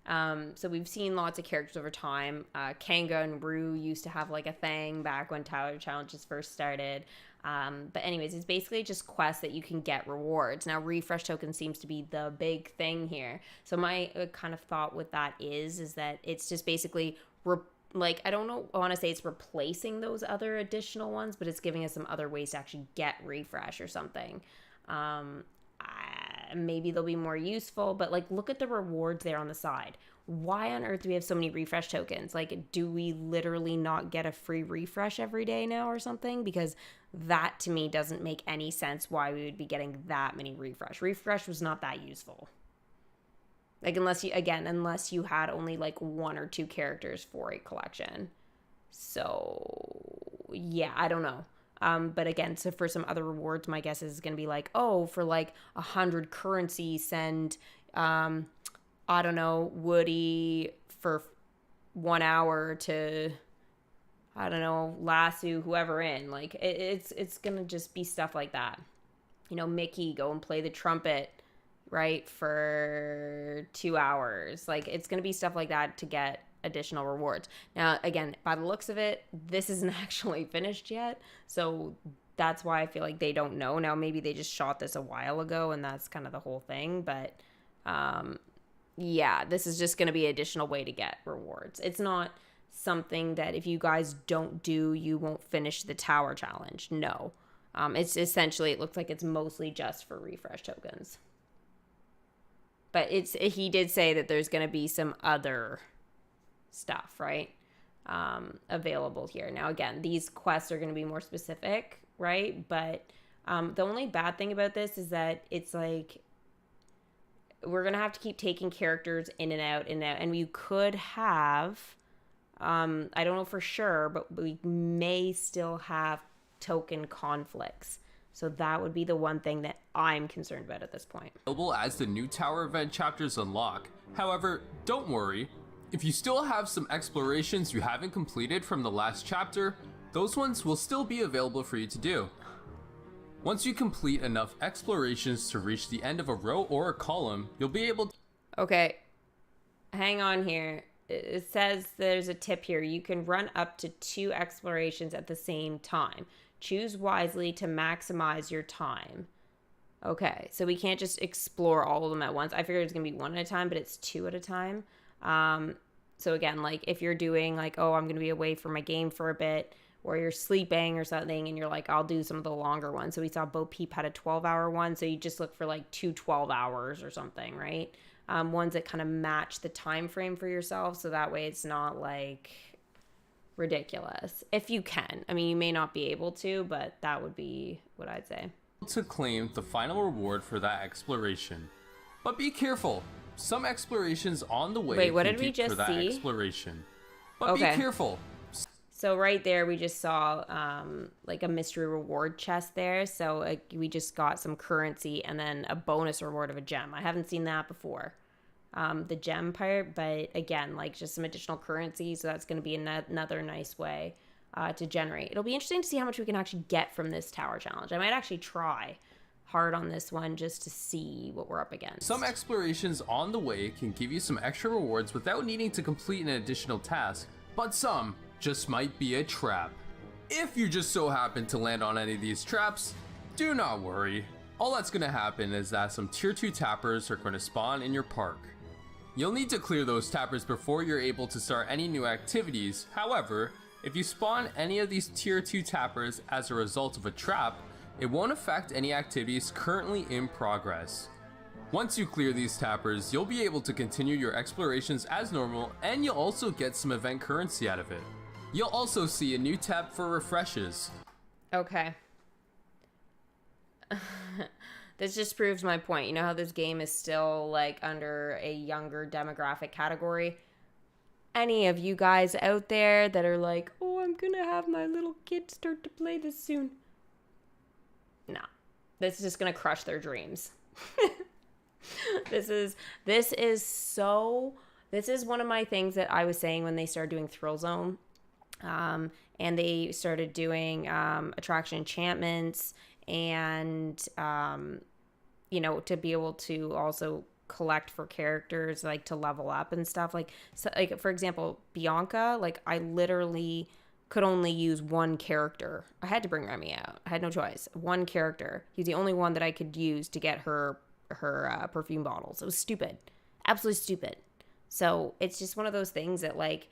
So we've seen lots of characters over time. Kanga and Rue used to have like a thing back when Tower Challenges first started. But anyways, it's basically just quests that you can get rewards. Now, refresh token seems to be the big thing here. So my kind of thought with that is that it's just basically like, I don't know, I want to say it's replacing those other additional ones, but it's giving us some other ways to actually get refresh or something. Maybe they'll be more useful, but like, look at the rewards there on the side. Why on earth do we have so many refresh tokens? Like, do we literally not get a free refresh every day now or something? Because that to me doesn't make any sense why we would be getting that many refresh. Refresh was not that useful. Like, unless you had only like 1 or 2 characters for a collection. So yeah, I don't know. But again, so for some other rewards, my guess is going to be like, oh, for like 100 currency, send, I don't know, Woody for 1 hour to, I don't know, lasso whoever in. Like, it's going to just be stuff like that. You know, Mickey, go and play the trumpet, right, for 2 hours. Like, it's going to be stuff like that to get additional rewards. Now, again, by the looks of it, this isn't actually finished yet, so that's why I feel like they don't know. Now, maybe they just shot this a while ago and that's kind of the whole thing, but yeah, this is just going to be an additional way to get rewards. It's not something that if you guys don't do, you won't finish the tower challenge. No. It's essentially, it looks like it's mostly just for refresh tokens. But he did say that there's going to be some other stuff, right, available here. Now, again, these quests are going to be more specific, right? But the only bad thing about this is that it's like we're going to have to keep taking characters in and out, and you could have, I don't know for sure, but we may still have token conflicts. So that would be the one thing that I'm concerned about at this point. Available as the new tower event chapters unlock. However, don't worry. If you still have some explorations you haven't completed from the last chapter, those ones will still be available for you to do. Once you complete enough explorations to reach the end of a row or a column, you'll be able to... Okay, hang on here. It says there's a tip here. You can run up to 2 explorations at the same time. Choose wisely to maximize your time. Okay, so we can't just explore all of them at once. I figured it's going to be 1 at a time, but it's 2 at a time. So again, like if you're doing like, oh, I'm going to be away from my game for a bit, or you're sleeping or something, and you're like, I'll do some of the longer ones. So we saw Bo Peep had a 12-hour one, so you just look for like 2 12 hours or something, right? Ones that kind of match the time frame for yourself, so that way it's not like ridiculous. If you can. I mean, you may not be able to, but that would be what I'd say. To claim the final reward for that exploration. But be careful. Some explorations on the way. Wait, what did we just for that see? Exploration. But Okay. be careful. So right there, we just saw like a mystery reward chest there. So we just got some currency and then a bonus reward of a gem. I haven't seen that before, the gem part. But again, like just some additional currency. So that's going to be another nice way to generate. It'll be interesting to see how much we can actually get from this tower challenge. I might actually try hard on this one just to see what we're up against. Some explorations on the way can give you some extra rewards without needing to complete an additional task, but some just might be a trap. If you just so happen to land on any of these traps, do not worry. All that's going to happen is that some tier 2 tappers are going to spawn in your park. You'll need to clear those tappers before you're able to start any new activities. However, if you spawn any of these tier 2 tappers as a result of a trap, it won't affect any activities currently in progress. Once you clear these tappers, you'll be able to continue your explorations as normal, and you'll also get some event currency out of it. You'll also see a new tab for refreshes. Okay. This just proves my point. You know how this game is still like under a younger demographic category? Any of you guys out there that are like, oh, I'm gonna have my little kid start to play this soon. No. This is just gonna crush their dreams. This is one of my things that I was saying when they started doing Thrill Zone. And they started doing attraction enchantments and you know, to be able to also collect for characters, like to level up and stuff. Like, so, like for example, Bianca, like I literally could only use one character. I had to bring Remy out. I had no choice. One character. He's the only one that I could use to get her perfume bottles. It was stupid. Absolutely stupid. So it's just one of those things that like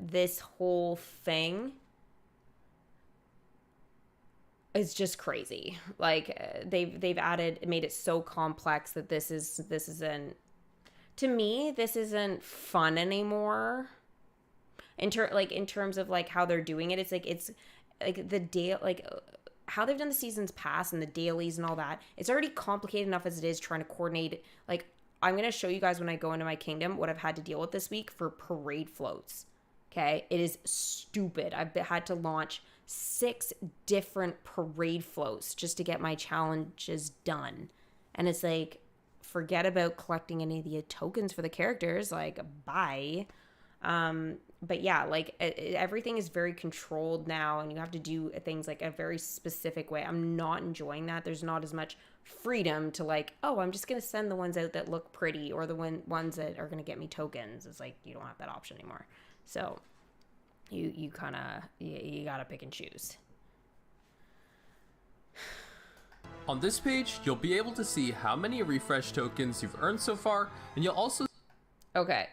this whole thing is just crazy. Like they've made it so complex that this isn't, to me, this isn't fun anymore. In terms of like how they're doing it, it's like the day, like how they've done the seasons past and the dailies and all that. It's already complicated enough as it is trying to coordinate. Like I'm going to show you guys when I go into my kingdom what I've had to deal with this week for parade floats. Okay. It is stupid. I've had to launch 6 different parade floats just to get my challenges done. And it's like, forget about collecting any of the tokens for the characters. Like, bye. But yeah, like everything is very controlled now, and you have to do things like a very specific way. I'm not enjoying that. There's not as much freedom to like, oh, I'm just going to send the ones out that look pretty, or the ones that are going to get me tokens. It's like, you don't have that option anymore. So you kind of, you got to pick and choose. On this page, you'll be able to see how many refresh tokens you've earned so far, and you'll also... Okay.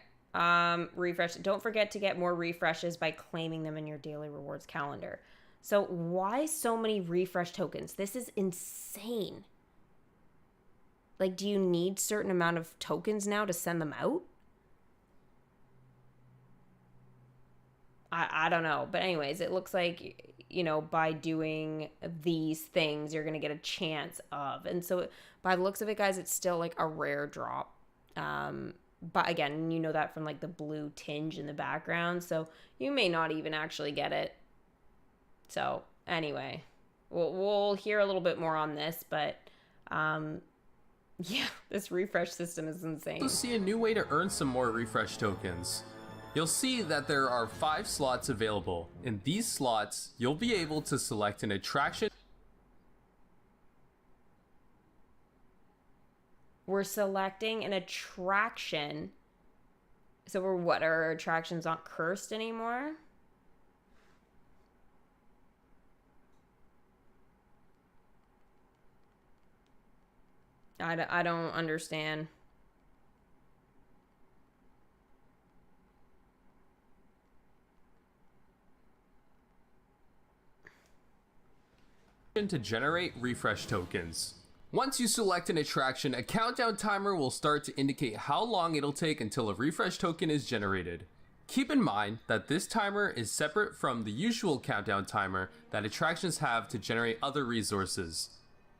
Refresh. Don't forget to get more refreshes by claiming them in your daily rewards calendar. So why so many refresh tokens? This is insane. Like, do you need certain amount of tokens now to send them out? I don't know. But anyways, it looks like, you know, by doing these things, you're going to get a chance of. And so by the looks of it, guys, it's still like a rare drop. But again, you know that from like the blue tinge in the background. So you may not even actually get it. So anyway, we'll hear a little bit more on this. But yeah, this refresh system is insane. You'll see a new way to earn some more refresh tokens. You'll see that there are 5 slots available. In these slots, you'll be able to select an attraction. We're selecting an attraction. So our attractions aren't cursed anymore? I don't understand. To generate refresh tokens. Once you select an attraction, a countdown timer will start to indicate how long it'll take until a refresh token is generated. Keep in mind that this timer is separate from the usual countdown timer that attractions have to generate other resources.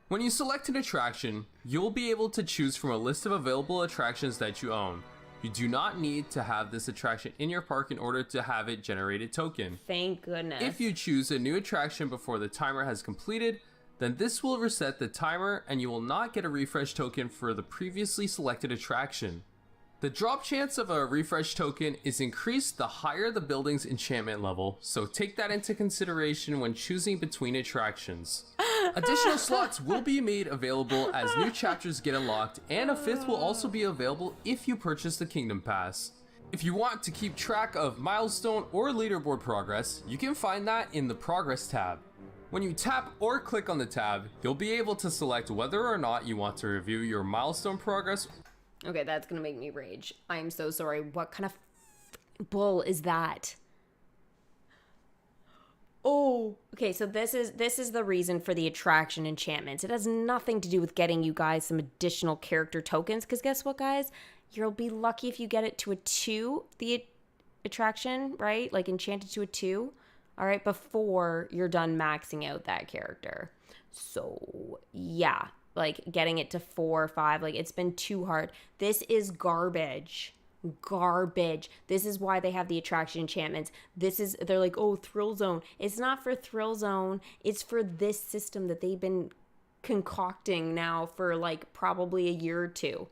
When you select an attraction, you'll be able to choose from a list of available attractions that you own. You do not need to have this attraction in your park in order to have it generated token. Thank goodness. If you choose a new attraction before the timer has completed, then this will reset the timer and you will not get a refresh token for the previously selected attraction. The drop chance of a refresh token is increased the higher the building's enchantment level, so take that into consideration when choosing between attractions. Additional slots will be made available as new chapters get unlocked, and a 5th will also be available if you purchase the Kingdom Pass. If you want to keep track of milestone or leaderboard progress, you can find that in the Progress tab. When you tap or click on the tab, you'll be able to select whether or not you want to review your milestone progress. Okay, that's gonna make me rage. I am so sorry. What kind of bull is that? Oh, okay, so this is the reason for the attraction enchantments. It has nothing to do with getting you guys some additional character tokens, because guess what, guys? You'll be lucky if you get it to a 2, the attraction, right? Like enchanted to a 2, all right, before you're done maxing out that character. So, yeah, like getting it to 4 or 5, like it's been too hard. This is garbage. This is why they have the attraction enchantments. They're like, oh, Thrill Zone. It's not for Thrill Zone. It's for this system that they've been concocting now for like probably a year or 2.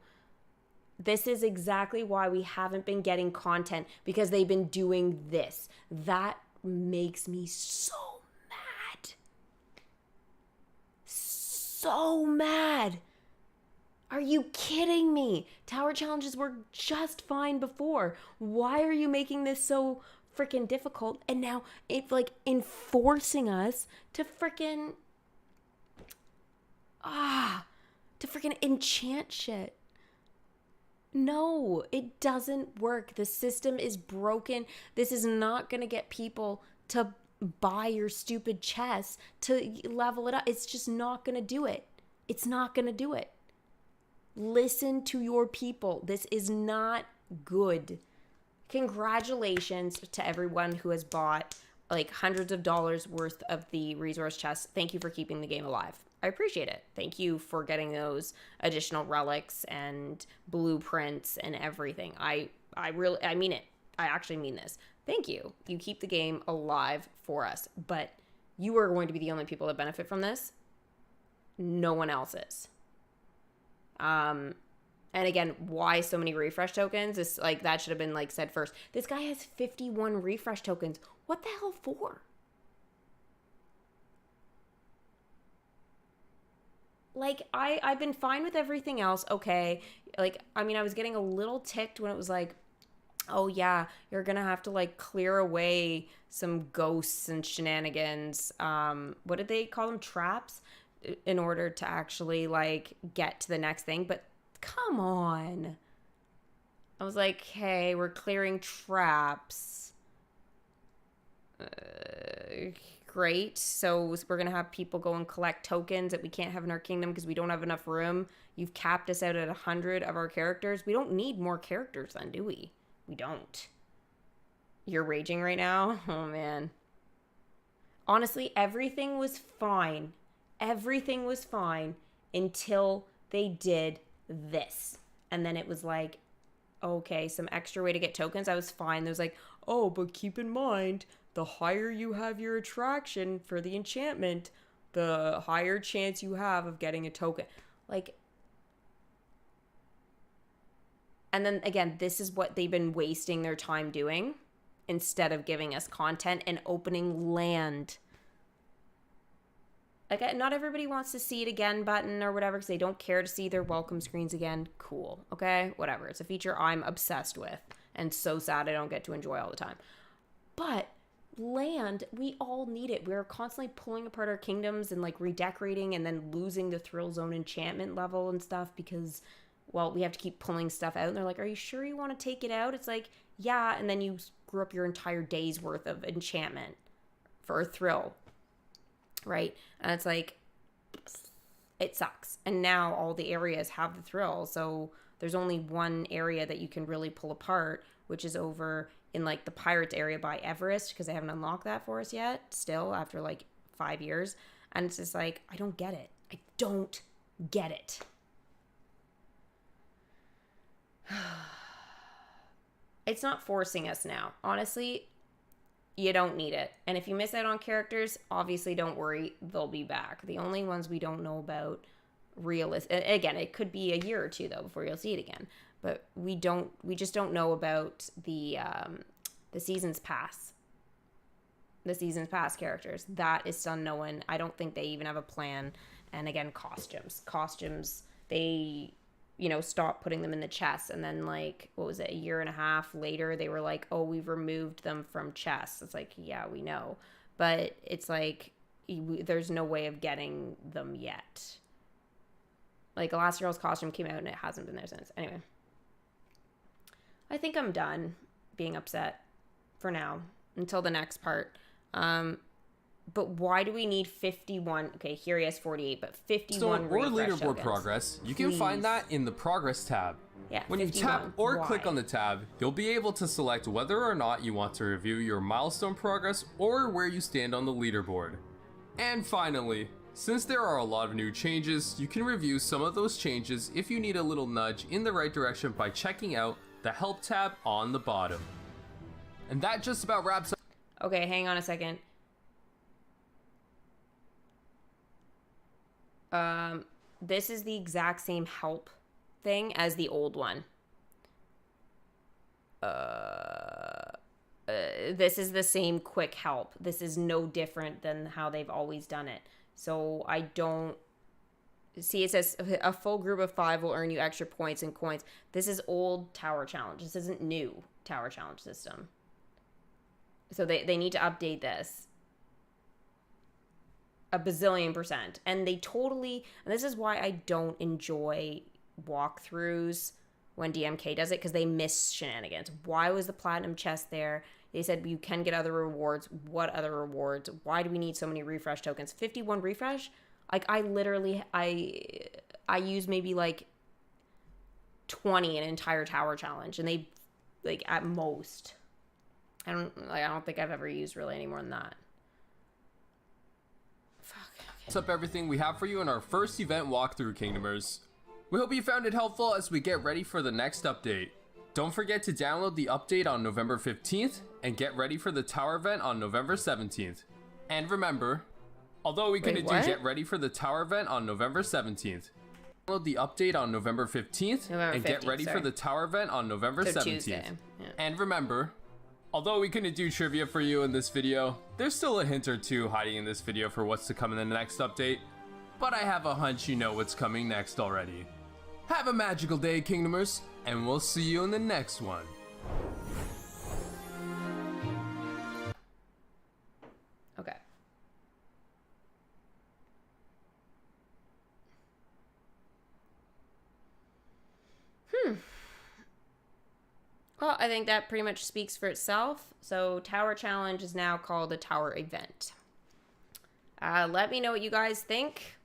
This is exactly why we haven't been getting content, because they've been doing this. That makes me so mad. So mad. Are you kidding me? Tower challenges were just fine before. Why are you making this so freaking difficult? And now it's like enforcing us to freaking enchant shit. No, it doesn't work. The system is broken. This is not going to get people to buy your stupid chests to level it up. It's just not going to do it. It's not going to do it. Listen to your people. This is not good. Congratulations to everyone who has bought like hundreds of dollars worth of the resource chests. Thank you for keeping the game alive. I appreciate it. Thank you for getting those additional relics and blueprints and everything. I mean it. I actually mean this. Thank you. You keep the game alive for us, but you are going to be the only people that benefit from this. No one else is. And again, why so many refresh tokens? It's like, that should have been like said first. This guy has 51 refresh tokens. What the hell for? Like, I've been fine with everything else. Okay. Like, I mean, I was getting a little ticked when it was like, oh yeah, you're gonna have to like clear away some ghosts and shenanigans. What did they call them? Traps, in order to actually like get to the next thing. But come on. I was like, hey, we're clearing traps. Great. So we're going to have people go and collect tokens that we can't have in our kingdom because we don't have enough room. You've capped us out at 100 of our characters. We don't need more characters then, do we? We don't. You're raging right now? Oh, man. Honestly, everything was fine. Everything was fine until they did this. And then it was like, okay, some extra way to get tokens. I was fine. There's like, oh, but keep in mind, the higher you have your attraction for the enchantment, the higher chance you have of getting a token. Like, and then again, this is what they've been wasting their time doing instead of giving us content and opening land. Like, not everybody wants to see it again button or whatever because they don't care to see their welcome screens again. Cool. Okay? Whatever. It's a feature I'm obsessed with and so sad I don't get to enjoy all the time. But land, we all need it. We're constantly pulling apart our kingdoms and like redecorating and then losing the Thrill Zone enchantment level and stuff because, well, we have to keep pulling stuff out. And they're like, are you sure you want to take it out? It's like, yeah. And then you screw up your entire day's worth of enchantment for a thrill. Right? And it's like, it sucks. And now all the areas have the thrill. So there's only one area that you can really pull apart, which is over in like the Pirates area by Everest, because they haven't unlocked that for us yet, still after like 5 years. And it's just like, I don't get it. I don't get it. It's not forcing us now. Honestly, you don't need it. And if you miss out on characters, obviously don't worry, they'll be back. The only ones we don't know about again, it could be a year or two though before you'll see it again. But we just don't know about the season's pass. The season's pass characters. That is still no one. I don't think they even have a plan. And again, costumes. Costumes, they you know, stopped putting them in the chests. And then, like, what was it, a year and a half later, they were like, oh, we've removed them from chests. It's like, yeah, we know. But it's like, there's no way of getting them yet. Like, Elastigirl's costume came out and it hasn't been there since. Anyway. I think I'm done being upset for now until the next part. But why do we need 51? Okay, here he has 48, but 51 or leaderboard tokens. Progress. You can find that in the progress tab. Yeah, when 51. You tap or click on the tab, you'll be able to select whether or not you want to review your milestone progress or where you stand on the leaderboard. And finally, since there are a lot of new changes, you can review some of those changes if you need a little nudge in the right direction by checking out the help tab on the bottom. And that just about wraps up. Okay, hang on a second. This is the exact same help thing as the old one. This is the same quick help. This is no different than how they've always done it. So I don't see, it says a full group of 5 will earn you extra points and coins. This is old tower challenge. This isn't new tower challenge system. So they need to update this a bazillion %. And they totally, and this is why I don't enjoy walkthroughs when DMK does it, because they miss shenanigans. Why was the platinum chest there? They said you can get other rewards. What other rewards? Why do we need so many refresh tokens? 51 refresh? Like, I literally, I use maybe like 20 an entire tower challenge, and they, like, at most. I don't think I've ever used really any more than that. That's up everything we have for you in our first event walkthrough, Kingdomers. We hope you found it helpful as we get ready for the next update. Don't forget to download the update on November 15th and get ready for the tower event on November 17th. And remember, although we couldn't do get ready for the tower event on November 17th, download the update on November 15th and get ready for the tower event on November 17th. Yeah. And remember, although we couldn't do trivia for you in this video, there's still a hint or two hiding in this video for what's to come in the next update, but I have a hunch you know what's coming next already. Have a magical day, Kingdomers, and we'll see you in the next one. Okay. Well, I think that pretty much speaks for itself. So Tower Challenge is now called a Tower Event. Let me know what you guys think.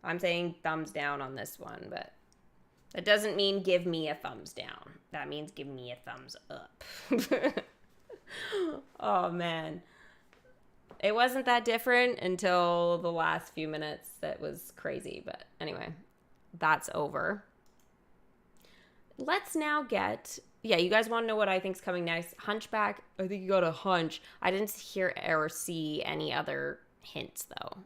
I'm saying thumbs down on this one, but that doesn't mean give me a thumbs down. That means give me a thumbs up. Oh, man. It wasn't that different until the last few minutes. That was crazy. But anyway, that's over. Let's now get... Yeah, you guys want to know what I think's coming next? Hunchback, I think you got a hunch. I didn't hear or see any other hints, though,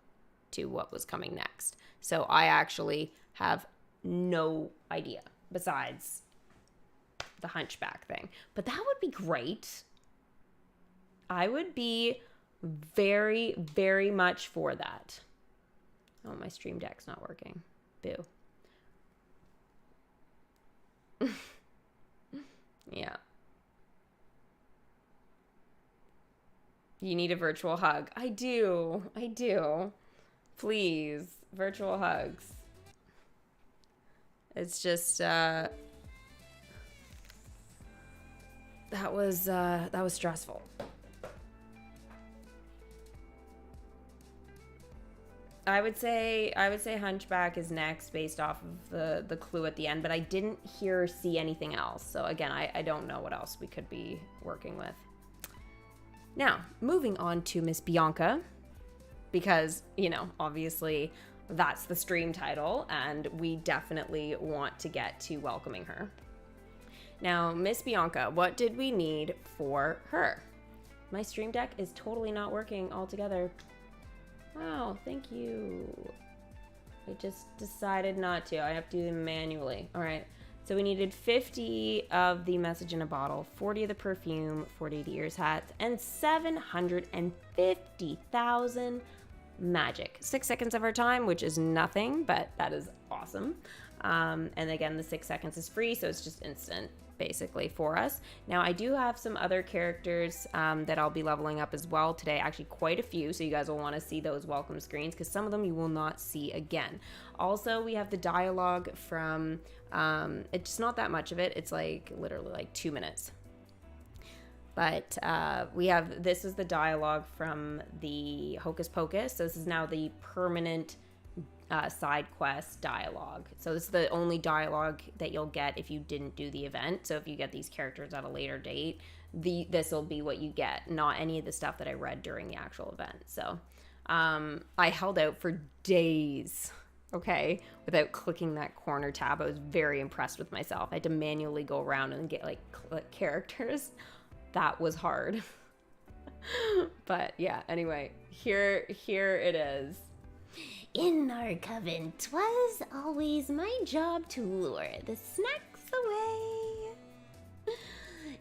to what was coming next. So I actually have no idea besides the Hunchback thing. But that would be great. I would be very, very much for that. Oh, my Stream Deck's not working. Boo. Yeah. You need a virtual hug. I do. I do. Please. Virtual hugs. It's just, that was stressful. I would say Hunchback is next based off of the clue at the end, but I didn't hear or see anything else. So again, I don't know what else we could be working with. Now, moving on to Miss Bianca, because, you know, obviously that's the stream title, and we definitely want to get to welcoming her. Now, Miss Bianca, what did we need for her? My Stream Deck is totally not working altogether. Wow, thank you. I just decided not to. I have to do them manually. All right. So we needed 50 of the message in a bottle, 40 of the perfume, 40 of the ears hats, and 750,000 magic. 6 seconds of our time, which is nothing, but that is awesome. And again, the 6 seconds is free, so it's just instant basically for us. Now I do have some other characters that I'll be leveling up as well today, actually quite a few, so you guys will want to see those welcome screens because some of them you will not see again. Also, we have the dialogue from it's not that much of it, it's like literally like 2 minutes, but this is the dialogue from the Hocus Pocus, so this is now the permanent side quest dialogue. So this is the only dialogue that you'll get if you didn't do the event. So if you get these characters at a later date, this will be what you get, not any of the stuff that I read during the actual event. So I held out for days, okay, without clicking that corner tab. I was very impressed with myself. I had to manually go around and get like characters. That was hard. But yeah, anyway, here it is. In our coven, 'twas always my job to lure the snacks away.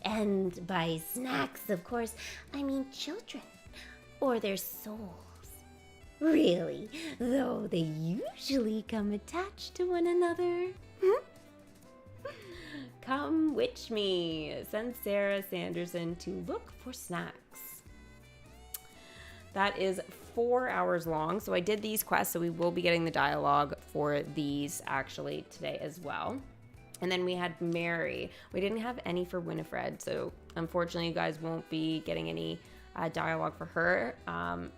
And by snacks, of course, I mean children, or their souls. Really, though they usually come attached to one another. Come witch me, send Sarah Sanderson to look for snacks. That is 4 hours long. So I did these quests, so we will be getting the dialogue for these actually today as well. And then we had Mary. We didn't have any for Winifred, so unfortunately you guys won't be getting any dialogue for her,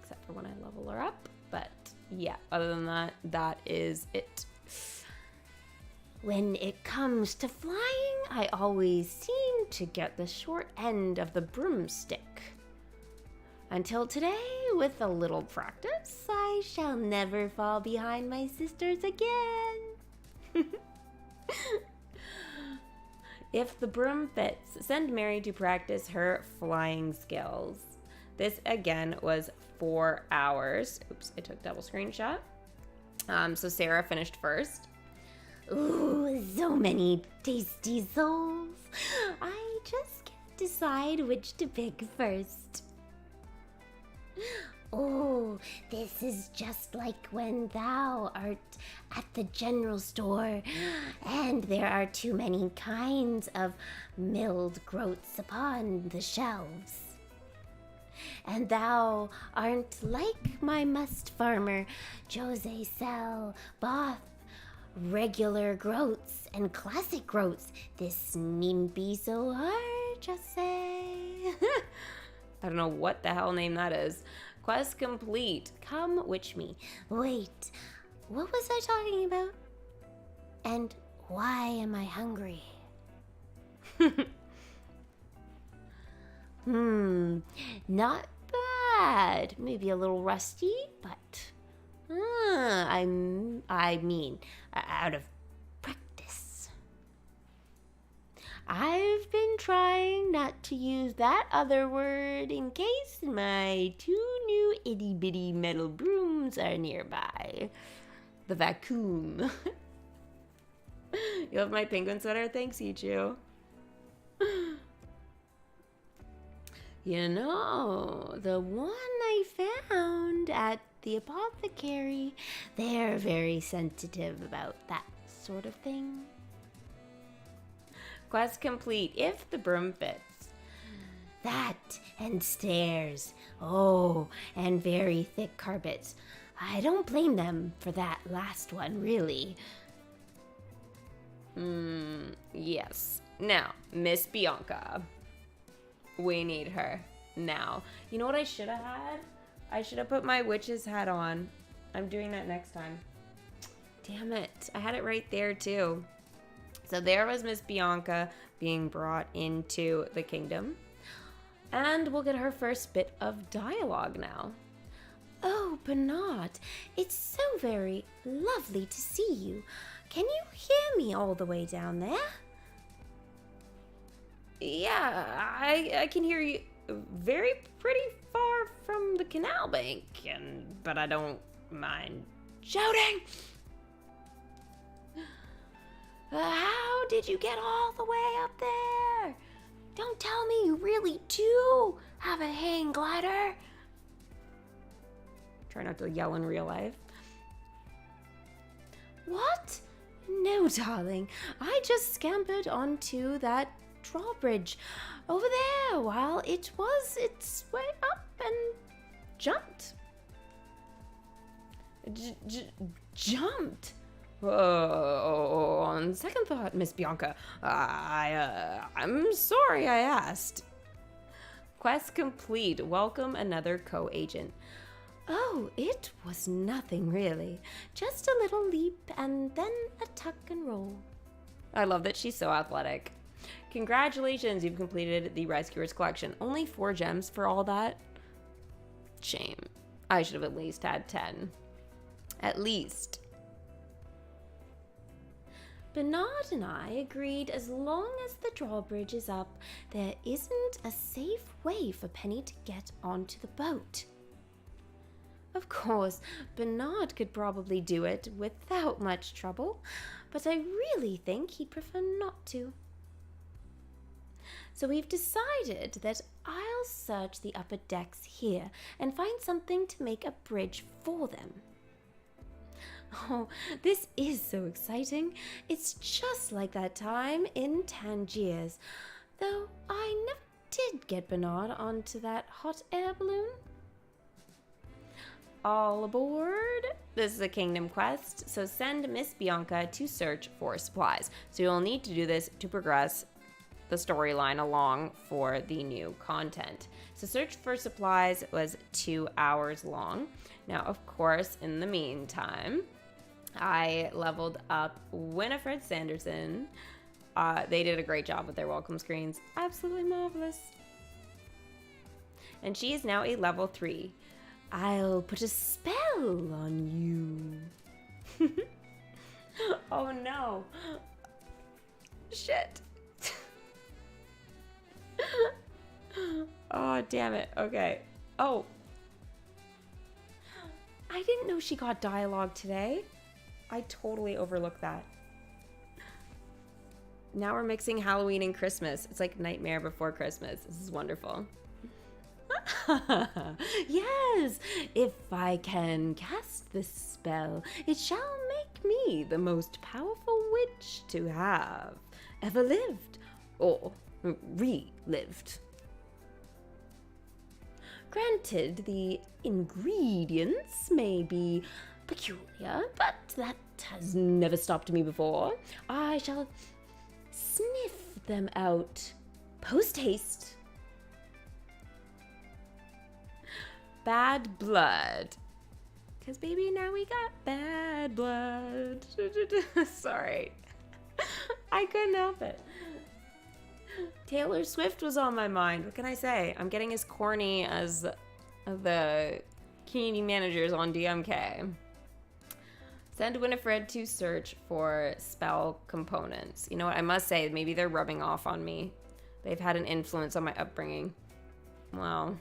except for when I level her up. But yeah, other than that, that is it. When it comes to flying, I always seem to get the short end of the broomstick. Until today, with a little practice, I shall never fall behind my sisters again. If the broom fits, send Mary to practice her flying skills. This again was 4 hours. Oops, I took double screenshot. So Sarah finished first. Ooh, so many tasty souls. I just can't decide which to pick first. Oh, this is just like when thou art at the general store, and there are too many kinds of milled groats upon the shelves. And thou art like my must farmer, Jose sell both regular groats and classic groats. This needn't be so hard, Jose. I don't know what the hell name that is. Quest complete. Come witch me. Wait, what was I talking about? And why am I hungry? Not bad. Maybe a little rusty, but I mean, out of practice. I've been trying not to use that other word in case my 2 new itty-bitty metal brooms are nearby. The vacuum. You love my penguin sweater? Thanks, Ichu. You know, the one I found at the apothecary, they're very sensitive about that sort of thing. Quest complete. If the broom fits. That and stairs. Oh, and very thick carpets. I don't blame them for that last one, really. Yes. Now, Miss Bianca. We need her now. You know what I should have had? I should have put my witch's hat on. I'm doing that next time. Damn it. I had it right there too. So there was Miss Bianca being brought into the kingdom. And we'll get her first bit of dialogue now. Oh, Bernard, it's so very lovely to see you. Can you hear me all the way down there? Yeah, I can hear you very pretty far from the canal bank, but I don't mind shouting. How did you get all the way up there? Don't tell me you really do have a hang glider. Try not to yell in real life. What? No, darling. I just scampered onto that drawbridge over there while it was its way up and jumped. Jumped? Whoa, on second thought, Miss Bianca, I'm sorry I asked. Quest complete. Welcome another co-agent. Oh, it was nothing really. Just a little leap and then a tuck and roll. I love that she's so athletic. Congratulations, you've completed the Rescuers collection. Only 4 gems for all that? Shame. I should have at least had 10. At least. Bernard and I agreed as long as the drawbridge is up, there isn't a safe way for Penny to get onto the boat. Of course, Bernard could probably do it without much trouble, but I really think he'd prefer not to. So we've decided that I'll search the upper decks here and find something to make a bridge for them. Oh, this is so exciting. It's just like that time in Tangiers, though I never did get Bernard onto that hot air balloon. All aboard. This is a kingdom quest, so send Miss Bianca to search for supplies. So you'll need to do this to progress the storyline along for the new content. So search for supplies was 2 hours long. Now, of course, in the meantime, I leveled up Winifred Sanderson. They did a great job with their welcome screens. Absolutely marvelous. And she is now a level 3. I'll put a spell on you. Oh no. Shit. Oh, damn it. Okay. Oh. I didn't know she got dialogue today. I totally overlooked that. Now we're mixing Halloween and Christmas. It's like Nightmare Before Christmas. This is wonderful. Yes, if I can cast this spell, it shall make me the most powerful witch to have ever lived or relived. Granted, the ingredients may be peculiar, but that has never stopped me before. I shall sniff them out post-haste. Bad blood. Because, baby, now we got bad blood. Sorry. I couldn't help it. Taylor Swift was on my mind. What can I say? I'm getting as corny as the community managers on DMK. Send Winifred to search for spell components. You know what? I must say, maybe they're rubbing off on me. They've had an influence on my upbringing. Wow.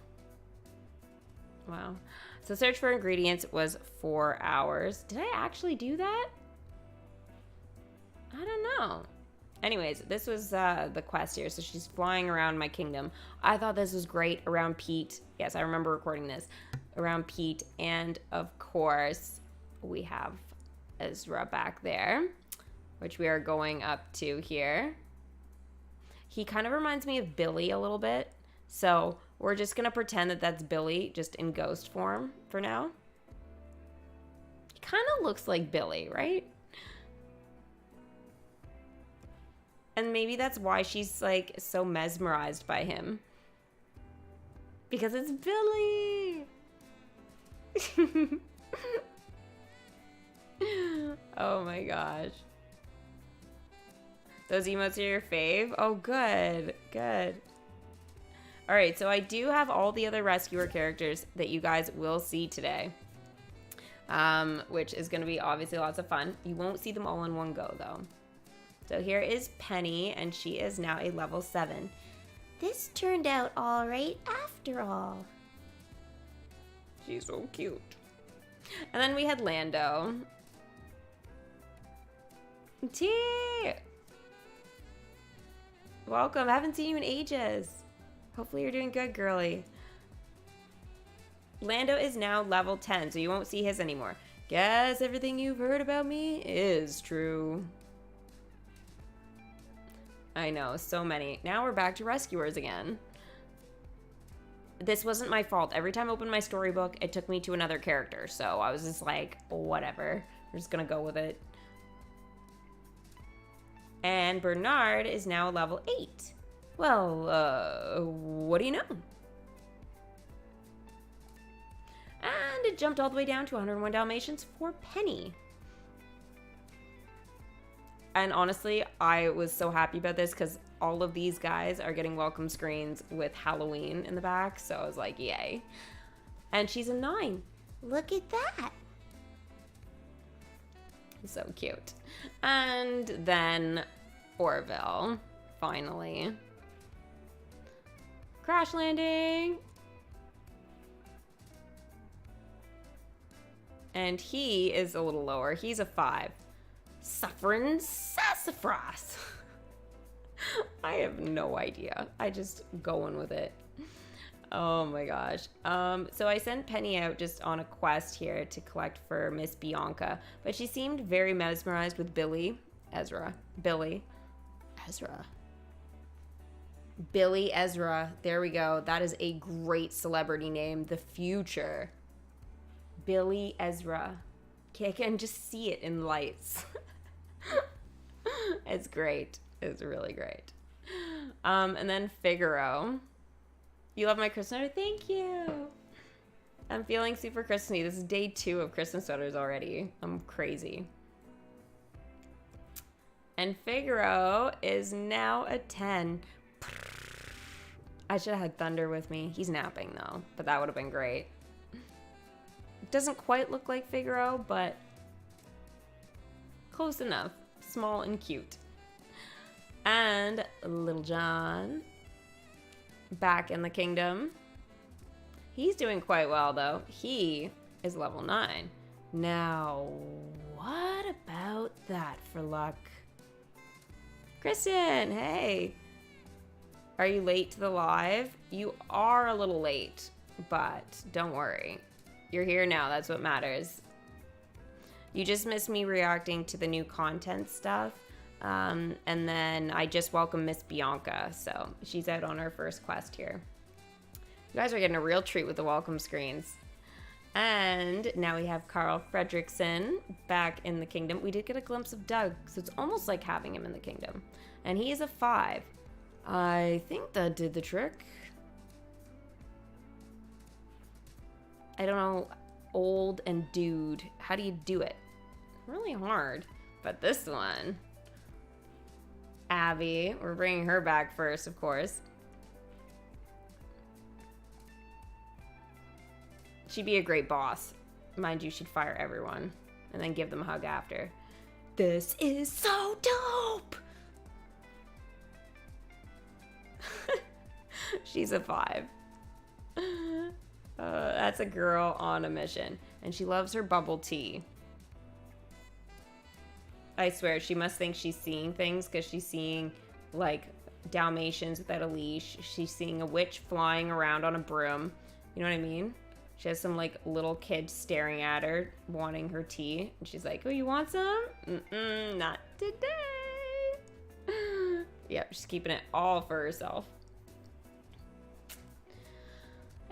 Wow. So search for ingredients was 4 hours. Did I actually do that? I don't know. Anyways, this was the quest here. So she's flying around my kingdom. I thought this was great around Pete. Yes, I remember recording this. Around Pete. And of course, we have Ezra back there, which we are going up to here. He kind of reminds me of Billy a little bit. So we're just going to pretend that that's Billy just in ghost form for now. He kind of looks like Billy, right? And maybe that's why she's like so mesmerized by him. Because it's Billy. Oh my gosh. Those emotes are your fave? Oh, good. Good. All right, so I do have all the other rescuer characters that you guys will see today, which is going to be obviously lots of fun. You won't see them all in one go, though. So here is Penny, and she is now a level 7. This turned out all right after all. She's so cute. And then we had Lando. T! Welcome. I haven't seen you in ages. Hopefully you're doing good, girly. Lando is now level 10, so you won't see his anymore. Guess everything you've heard about me is true. I know, so many. Now we're back to rescuers again. This wasn't my fault. Every time I opened my storybook, it took me to another character. So I was just like, whatever. We're just gonna go with it. And Bernard is now level 8. Well, what do you know? And it jumped all the way down to 101 Dalmatians for Penny. And honestly, I was so happy about this because all of these guys are getting welcome screens with Halloween in the back. So I was like, yay. And she's a 9. Look at that. So cute. And then Orville, finally. Crash landing. And he is a little lower. He's a 5. Suffering Sassafras. I have no idea. I just going with it. Oh my gosh. So I sent Penny out just on a quest here to collect for Miss Bianca, but she seemed very mesmerized with Billy Ezra. There we go. That is a great celebrity name. The future. Billy Ezra. Okay, I can just see it in lights. It's great. It's really great. And then Figaro. You love my Christmas sweater? Thank you. I'm feeling super Christmassy. This is day 2 of Christmas sweaters already. I'm crazy. And Figaro is now a 10. I should have had Thunder with me. He's napping though, but that would have been great. It doesn't quite look like Figaro, but close enough. Small and cute. And Little John, back in the kingdom. He's doing quite well though. He is level 9. Now, what about that for luck? Kristen, hey. Are you late to the live? You are a little late, but don't worry. You're here now, that's what matters. You just missed me reacting to the new content stuff. And then I just welcomed Miss Bianca, so she's out on her first quest here. You guys are getting a real treat with the welcome screens. And now we have Carl Fredrickson back in the kingdom. We did get a glimpse of Doug, so it's almost like having him in the kingdom. And he is a 5. I think that did the trick. I don't know, old and dude. How do you do it? Really hard. But this one, Abby, we're bringing her back first, of course. She'd be a great boss. Mind you, she'd fire everyone and then give them a hug after. This is so dope! She's a 5. That's a girl on a mission. And she loves her bubble tea. I swear, she must think she's seeing things because she's seeing, like, Dalmatians without a leash. She's seeing a witch flying around on a broom. You know what I mean? She has some, like, little kid staring at her, wanting her tea. And she's like, oh, you want some? Mm-mm, not today. Yep, she's keeping it all for herself.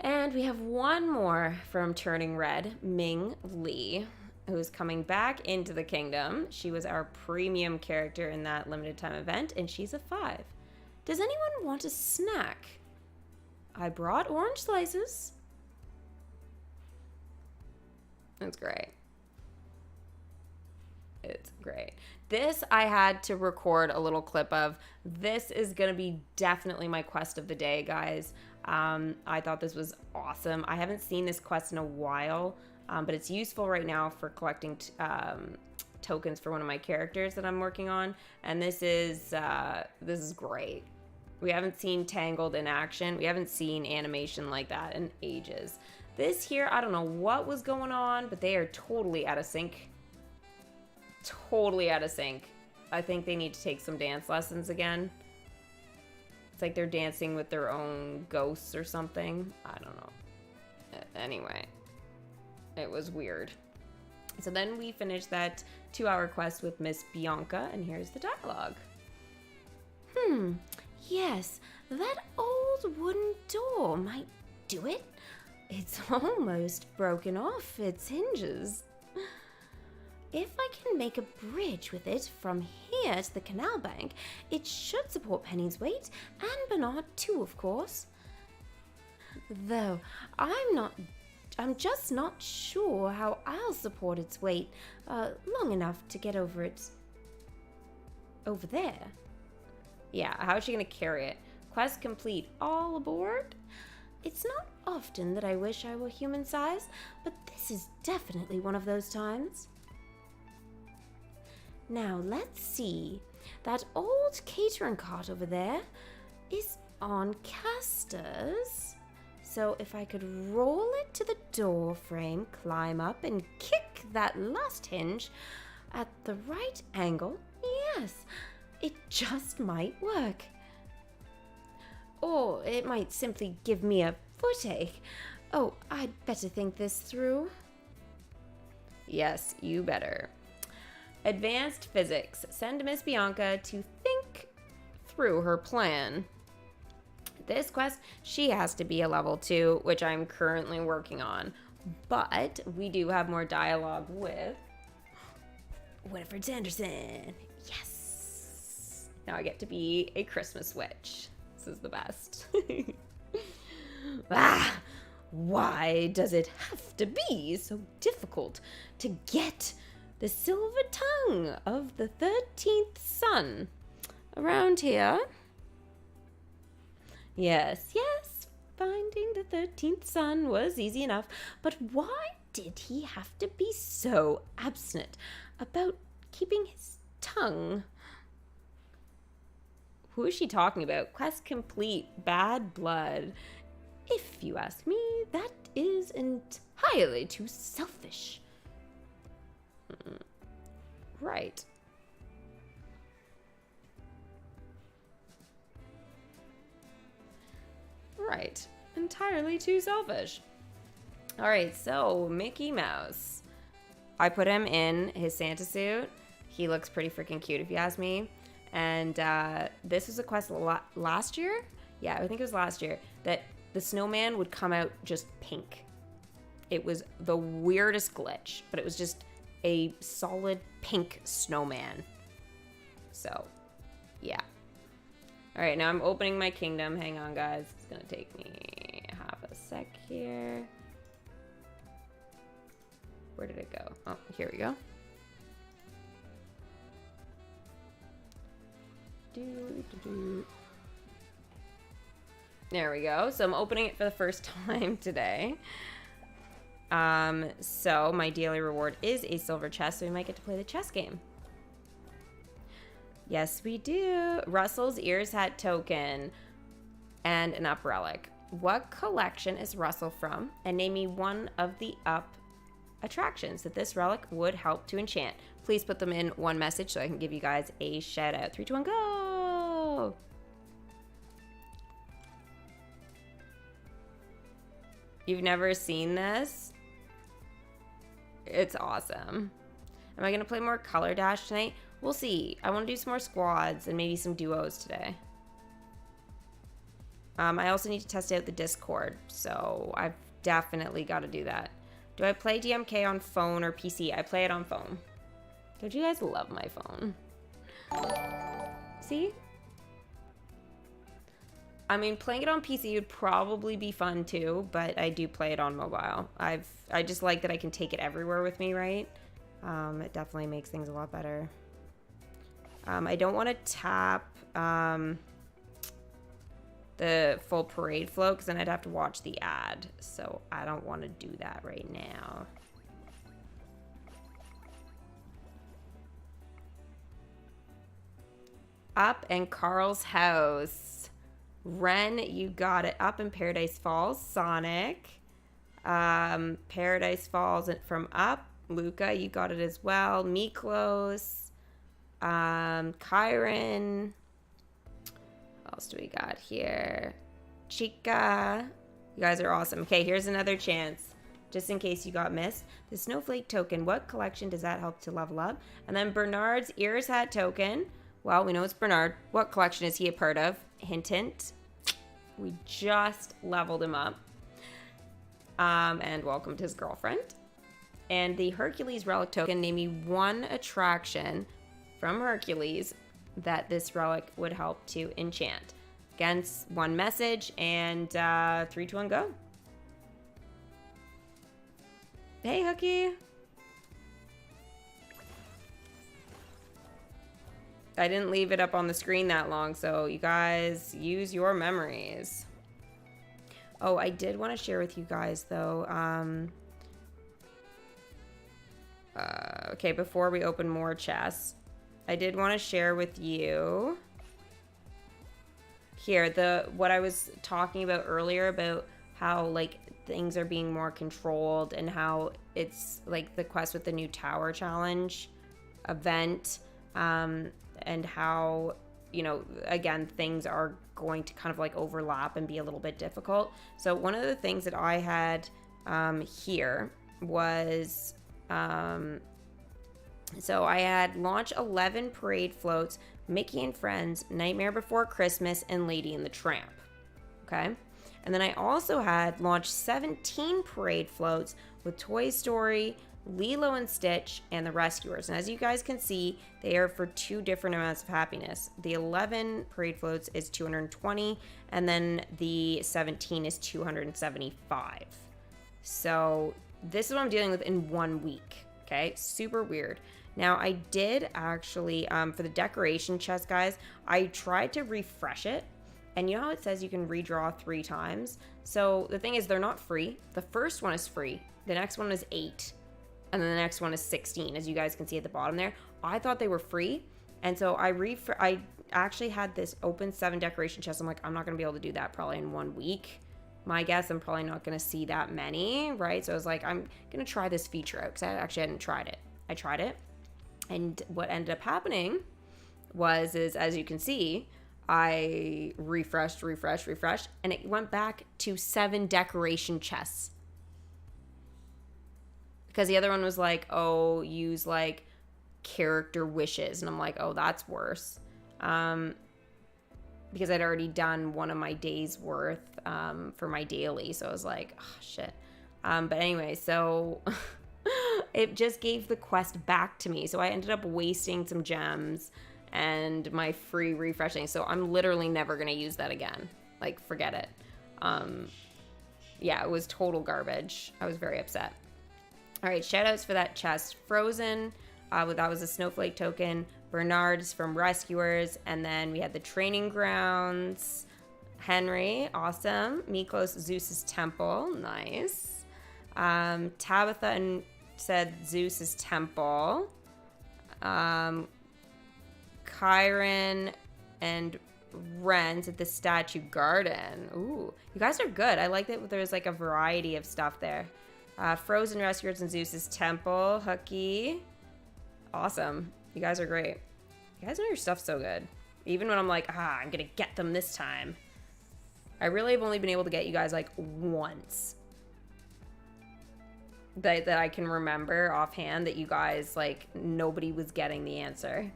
And we have one more from Turning Red, Ming Lee, who's coming back into the kingdom. She was our premium character in that limited time event, and she's a 5. Does anyone want a snack? I brought orange slices. That's great. It's great. This I had to record a little clip of. This is going to be definitely my quest of the day, guys. I thought this was awesome. I haven't seen this quest in a while, but it's useful right now for collecting tokens for one of my characters that I'm working on. And this is great. We haven't seen Tangled in action. We haven't seen animation like that in ages. This here, I don't know what was going on, but they are totally out of sync. Totally out of sync. I think they need to take some dance lessons again. It's like they're dancing with their own ghosts or something. I don't know. Anyway, it was weird. So then we finish that 2-hour quest with Miss Bianca, and here's the dialogue. Yes, that old wooden door might do it. It's almost broken off its hinges. If I can make a bridge with it from here to the canal bank, it should support Penny's weight, and Bernard too, of course. Though, I'm just not sure how I'll support its weight long enough to get over there. Yeah, how's she gonna carry it? Quest complete. All aboard? It's not often that I wish I were human size, but this is definitely one of those times. Now, let's see. That old catering cart over there is on casters. So if I could roll it to the door frame, climb up, and kick that last hinge at the right angle, yes, it just might work. Or it might simply give me a footache. Oh, I'd better think this through. Yes, you better. Advanced Physics. Send Miss Bianca to think through her plan. This quest, she has to be a level 2, which I'm currently working on. But we do have more dialogue with Winifred Sanderson. Yes! Now I get to be a Christmas witch. This is the best. Why does it have to be so difficult to get the silver tongue of the 13th son around here? Yes, finding the 13th son was easy enough, but why did he have to be so obstinate about keeping his tongue? Who is she talking about? Quest complete. Bad blood. If you ask me, that is entirely too selfish. Right. Right. Entirely too selfish. Alright, so Mickey Mouse. I put him in his Santa suit. He looks pretty freaking cute if you ask me. And this was a quest last year? Yeah, I think it was last year. That the snowman would come out just pink. It was the weirdest glitch, but it was just a solid pink snowman. So, yeah. Alright, now I'm opening my kingdom. Hang on, guys. It's gonna take me half a sec here. Where did it go? Oh, here we go. There we go. So I'm opening it for the first time today. So my daily reward is a silver chest, so we might get to play the chess game. Yes, we do. Russell's Ears Hat token and an up relic. What collection is Russell from? And name me one of the up attractions that this relic would help to enchant. Please put them in one message so I can give you guys a shout out. 3, 2, 1, go! You've never seen this? It's awesome. Am I going to play more Color Dash tonight? We'll see. I want to do some more squads and maybe some duos today. I also need to test out the Discord, so I've definitely got to do that. Do I play DMK on phone or PC? I play it on phone. Don't you guys love my phone? See? I mean, playing it on PC would probably be fun too, but I do play it on mobile. I just like that I can take it everywhere with me, right? It definitely makes things a lot better. I don't want to tap the full parade float because then I'd have to watch the ad. So I don't want to do that right now. Up and Carl's house. Ren, you got it. Up in Paradise Falls. Sonic. Paradise Falls from Up. Luca, you got it as well. Miklos. Kyron. What else do we got here? Chica. You guys are awesome. Okay, here's another chance. just in case you got missed. The snowflake token, what collection does that help to level up? And then Bernard's ears hat token. Well, we know it's Bernard. What collection is he a part of? Hint, hint. We just leveled him up. And welcomed his girlfriend. And the Hercules relic token, name me one attraction from Hercules that this relic would help to enchant. Again, one message, and 3, 2, 1, go. Hey, Hooky. I didn't leave it up on the screen that long, so you guys use your memories. Oh, I did want to share with you guys, though. Okay, before we open more chests, I did want to share with you here what I was talking about earlier about how like things are being more controlled and how it's like the quest with the new tower challenge event, and how, you know, again, things are going to kind of like overlap and be a little bit difficult. So one of the things that I had here was so I had launch 11 parade floats, Mickey and Friends, Nightmare Before Christmas, and Lady and the Tramp. Okay, and then I also had launch 17 parade floats with Toy Story, Lilo and Stitch, and the Rescuers. And as you guys can see, they are for 2 different amounts of happiness. The 11 parade floats is 220, and then the 17 is 275. So this is what I'm dealing with in 1 week. Okay, super weird. Now I did actually, for the decoration chest, guys, I tried to refresh it. And you know how it says you can redraw 3 times? So the thing is, they're not free. The first one is free. The next one is 8. And then the next one is 16, as you guys can see at the bottom there. I thought they were free. And so I actually had this open 7 decoration chests. I'm like, I'm not going to be able to do that probably in 1 week. My guess, I'm probably not going to see that many, right? So I was like, I'm going to try this feature out because I actually hadn't tried it. I tried it. And what ended up happening is, as you can see, I refreshed, and it went back to 7 decoration chests. Because the other one was like, oh, use like character wishes. And I'm like, oh, that's worse. Because I'd already done one of my days worth for my daily. So I was like, oh, shit. But anyway, so it just gave the quest back to me. So I ended up wasting some gems and my free refreshing. So I'm literally never going to use that again. Like, forget it. Yeah, it was total garbage. I was very upset. All right, shout outs for that chest. Frozen, that was a snowflake token. Bernard's from Rescuers. And then we had the training grounds. Henry, awesome. Miklos, Zeus's temple, nice. Tabitha and said Zeus's temple. Kyron and Ren's at the statue garden. Ooh, you guys are good. I like that there's like a variety of stuff there. Frozen, Rescuers, and Zeus's temple. Hooky. Awesome. You guys are great. You guys know your stuff so good. Even when I'm like, I'm gonna get them this time. I really have only been able to get you guys like once. That I can remember offhand that you guys, like, nobody was getting the answer.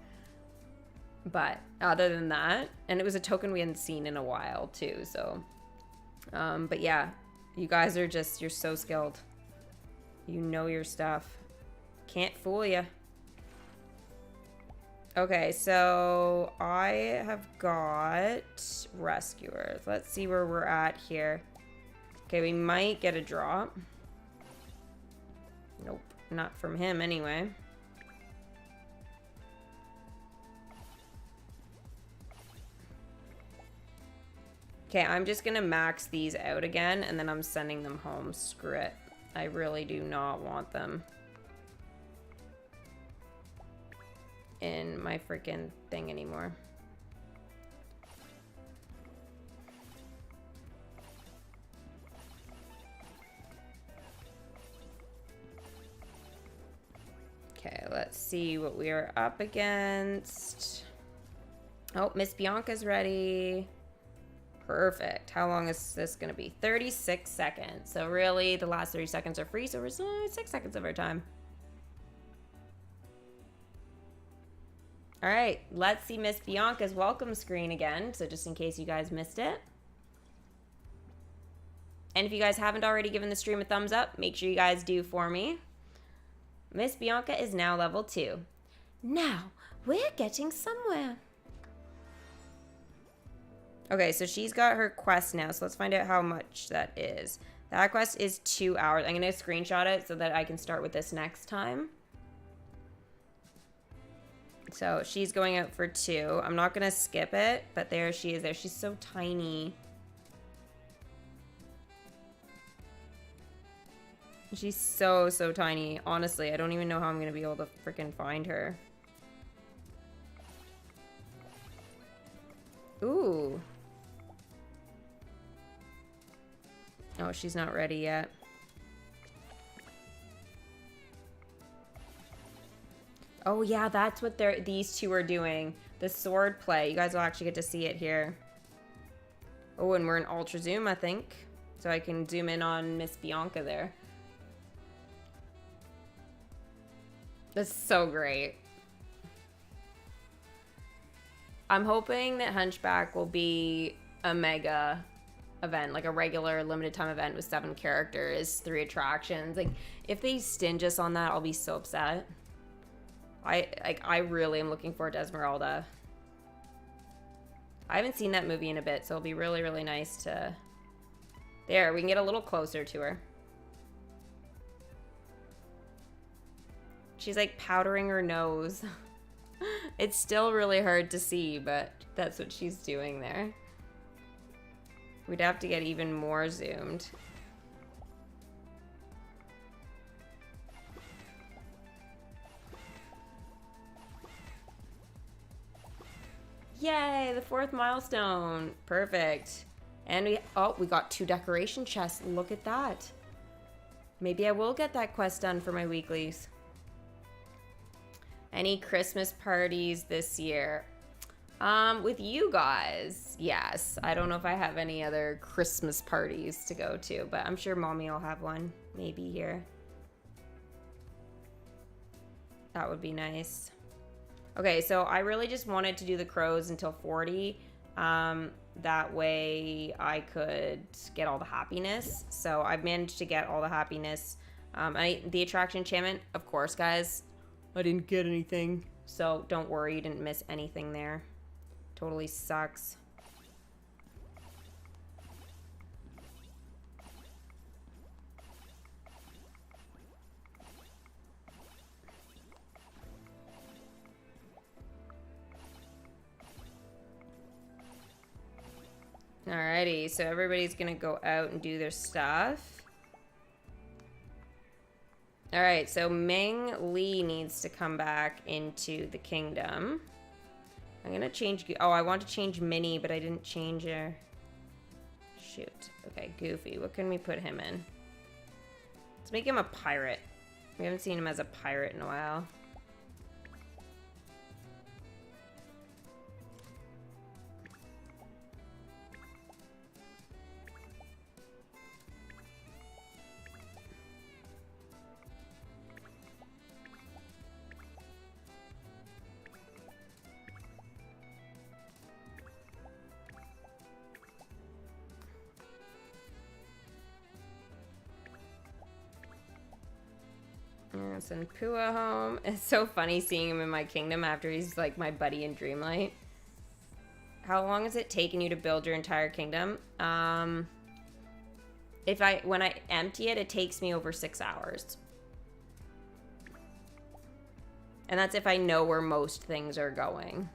But other than that, and it was a token we hadn't seen in a while too, so. But yeah, you guys are just, you're so skilled. You know your stuff. Can't fool you. Okay, so I have got Rescuers. Let's see where we're at here. Okay, we might get a drop. Nope, not from him anyway. Okay, I'm just gonna max these out again, and then I'm sending them home. Screw it. I really do not want them in my freaking thing anymore. Okay, let's see what we are up against. Oh, Miss Bianca's ready. Perfect. How long is this going to be? 36 seconds. So really, the last 30 seconds are free, so we're still 6 seconds of our time. All right, let's see Miss Bianca's welcome screen again, so just in case you guys missed it. And if you guys haven't already given the stream a thumbs up, make sure you guys do for me. Miss Bianca is now level 2. Now, we're getting somewhere. Okay, so she's got her quest now, so let's find out how much that is. That quest is 2 hours. I'm going to screenshot it so that I can start with this next time. So she's going out for 2. I'm not going to skip it, but there she is there. She's so tiny. She's so tiny. Honestly, I don't even know how I'm going to be able to freaking find her. Ooh. Oh, she's not ready yet. Oh yeah, that's what these two are doing. The sword play. You guys will actually get to see it here. Oh, and we're in ultra zoom, I think. So I can zoom in on Miss Bianca there. That's so great. I'm hoping that Hunchback will be a mega event, like a regular limited time event with 7 characters, 3 attractions. Like, if they stinge us on that, I'll be so upset. I really am looking forward to Esmeralda. I haven't seen that movie in a bit, so it'll be really, really nice to... There, we can get a little closer to her. She's like powdering her nose. It's still really hard to see, but that's what she's doing there. We'd have to get even more zoomed. Yay, the 4th milestone. Perfect. And we got 2 decoration chests. Look at that. Maybe I will get that quest done for my weeklies. Any Christmas parties this year? With you guys, yes. I don't know if I have any other Christmas parties to go to, but I'm sure Mommy will have one maybe here. That would be nice. Okay, so I really just wanted to do the crows until 40. That way I could get all the happiness. So I've managed to get all the happiness. The attraction enchantment, of course, guys. I didn't get anything. So don't worry, you didn't miss anything there. Totally sucks. Alrighty, so everybody's gonna go out and do their stuff. Alright, so Ming Li needs to come back into the kingdom. I'm gonna change... Oh, I want to change Minnie, but I didn't change her. Shoot. Okay, Goofy. What can we put him in? Let's make him a pirate. We haven't seen him as a pirate in a while. Send Pua home. It's so funny seeing him in my kingdom after he's like my buddy in Dreamlight. How long has it taken you to build your entire kingdom? When I empty it, it takes me over 6 hours. And that's if I know where most things are going.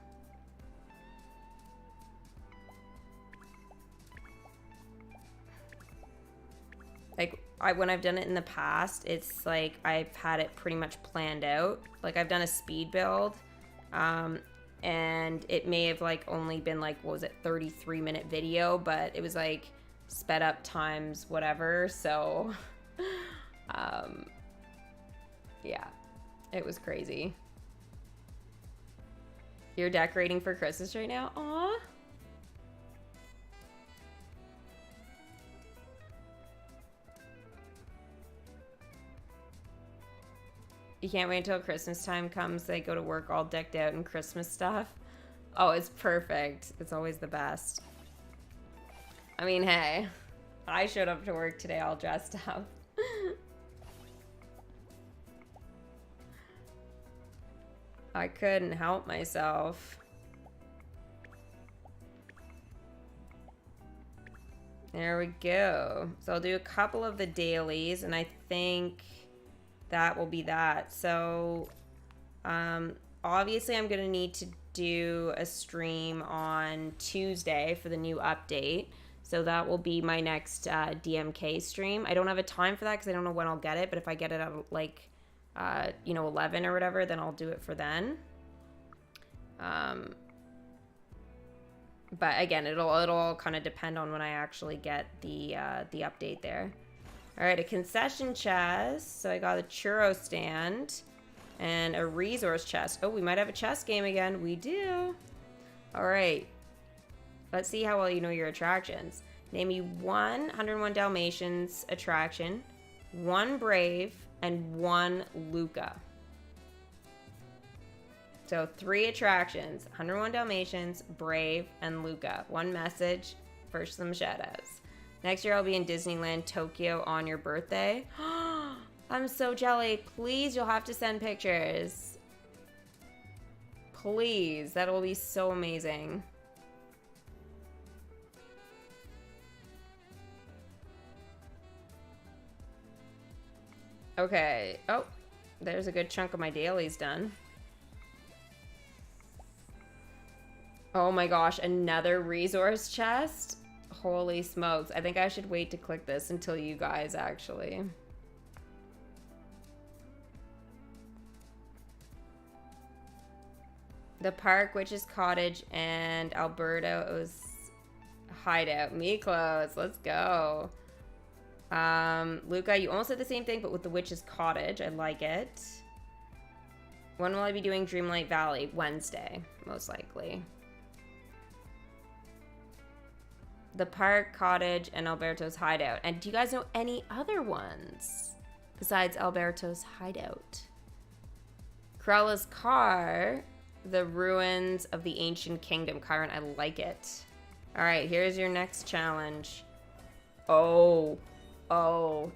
Like, when I've done it in the past, it's like I've had it pretty much planned out. Like, I've done a speed build, and it may have like only been like, what was it, 33-minute video, but it was like sped up times whatever. So yeah, it was crazy. You're decorating for Christmas right now? Aw. You can't wait until Christmas time comes. They go to work all decked out in Christmas stuff. Oh, it's perfect. It's always the best. I mean, hey, I showed up to work today all dressed up. I couldn't help myself. There we go. So I'll do a couple of the dailies, and I think that will be that. So obviously I'm gonna need to do a stream on Tuesday for the new update. So that will be my next DMK stream. I don't have a time for that because I don't know when I'll get it, but if I get it at like, 11 or whatever, then I'll do it for then. But again, it'll all kind of depend on when I actually get the update there. All right, a concession chest. So I got a churro stand and a resource chest. Oh, we might have a chess game again. We do. All right. Let's see how well you know your attractions. Name me 101 Dalmatians attraction, 1 Brave, and 1 Luca. So 3 attractions, 101 Dalmatians, Brave, and Luca. 1 message for some shoutouts. Next year I'll be in Disneyland Tokyo on your birthday. I'm so jelly. Please, you'll have to send pictures. Please, that will be so amazing. Okay. Oh, there's a good chunk of my dailies done. Oh my gosh, another resource chest? Holy smokes. I think I should wait to click this until you guys actually. The Park, Witch's Cottage, and Alberto's Hideout. Me close. Let's go. Luca, you almost said the same thing, but with the Witch's Cottage. I like it. When will I be doing Dreamlight Valley? Wednesday, most likely. The Park, Cottage, and Alberto's Hideout. And do you guys know any other ones besides Alberto's Hideout? Cruella's Car, the Ruins of the Ancient Kingdom. Kyron, I like it. All right, here's your next challenge. Oh,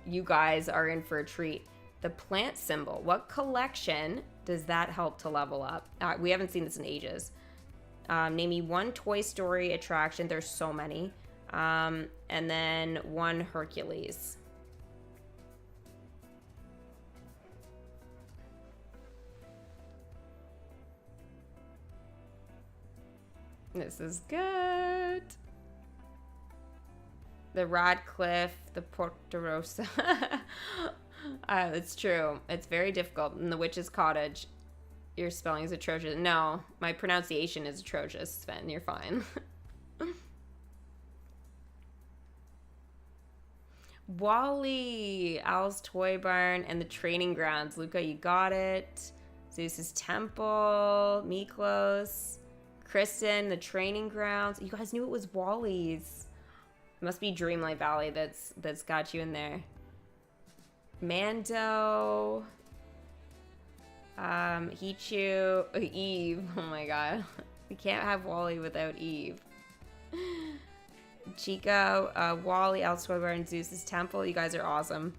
you guys are in for a treat. The plant symbol. What collection does that help to level up? We haven't seen this in ages. Name me 1 Toy Story attraction. There's so many. And then 1 Hercules. This is good. The Radcliffe, the Portorosa. It's true. It's very difficult. And the Witch's Cottage. Your spelling is atrocious. No, my pronunciation is atrocious, Sven. You're fine. Wally, Al's Toy Barn, and the Training Grounds. Luca, you got it. Zeus's Temple, Miklos, Kristen, the Training Grounds. You guys knew it was Wally's. It must be Dreamlight Valley that's got you in there. Mando, Hichu, Eve. Oh my god, we can't have Wally without Eve. Chico, Wally, Elsewhere, and Zeus's Temple. You guys are awesome.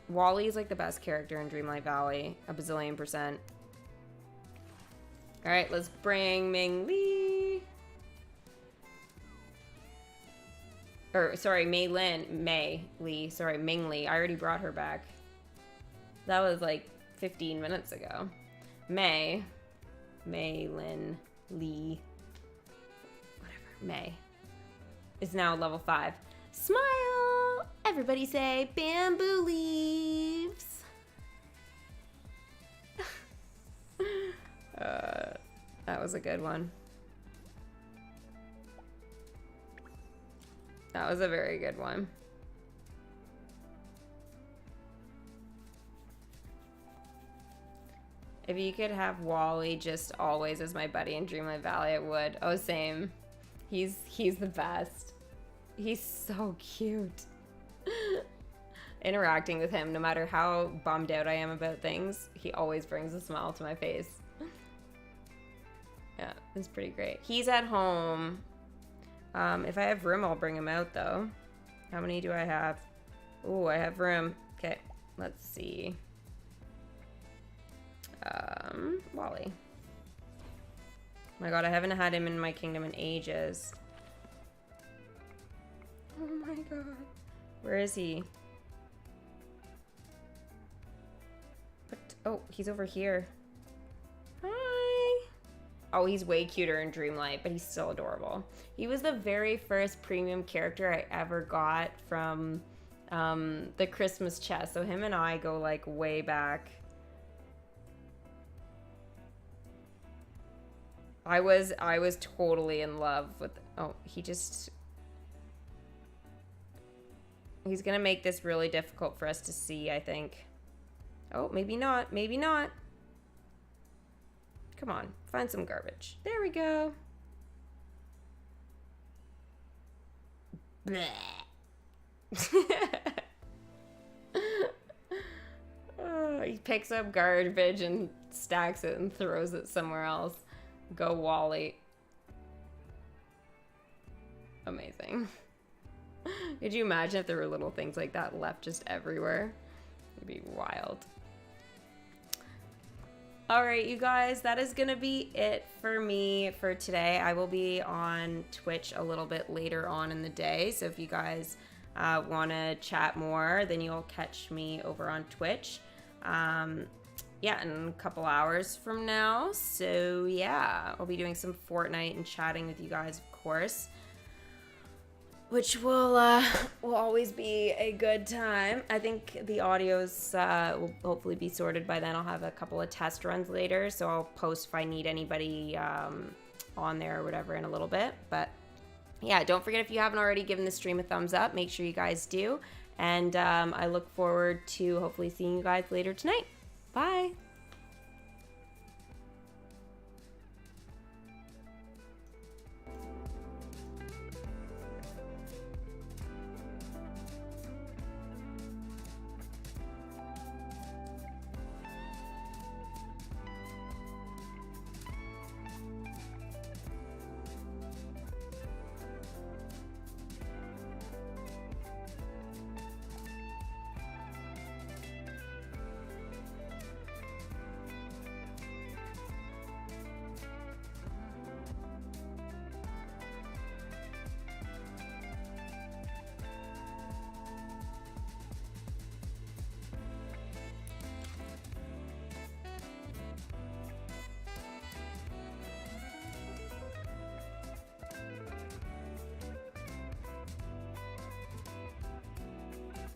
Wally is like the best character in Dreamlight Valley, a bazillion %. All right, let's bring Ming Li. Or, sorry, Mei Li. Sorry, Ming Li. I already brought her back. That was like 15 minutes ago. Mei Lin Li. Whatever. Mei is now level 5. Smile! Everybody say bamboo leaves. That was a good one. That was a very good one. If you could have Wally just always as my buddy in Dreamlight Valley, I would. Oh, same. He's the best. He's so cute. interacting with him, no matter how bummed out I am about things, he always brings a smile to my face. Yeah, it's pretty great. He's at home. If I have room, I'll bring him out, though. How many do I have? Oh, I have room. Okay, let's see. Wally. Oh my god, I haven't had him in my kingdom in ages. Oh my god. Where is he? Oh, he's over here. Hi. Oh, he's way cuter in Dreamlight, but he's still adorable. He was the very first premium character I ever got from the Christmas chest. So him and I go like way back. I was totally in love with, oh, he's gonna make this really difficult for us to see, I think. Oh, maybe not. Maybe not. Come on. Find some garbage. There we go. Bleh. Oh, he picks up garbage and stacks it and throws it somewhere else. Go Wally. Amazing. Could you imagine if there were little things like that left just everywhere? It'd be wild. Alright, you guys, that is going to be it for me for today. I will be on Twitch a little bit later on in the day, so if you guys want to chat more, then you'll catch me over on Twitch. Yeah, in a couple hours from now. So yeah, I'll be doing some Fortnite and chatting with you guys, of course, which will always be a good time. I think the audios will hopefully be sorted by then. I'll have a couple of test runs later, so I'll post if I need anybody on there or whatever in a little bit. But yeah, don't forget, if you haven't already given the stream a thumbs up, make sure you guys do. And I look forward to hopefully seeing you guys later tonight. Bye.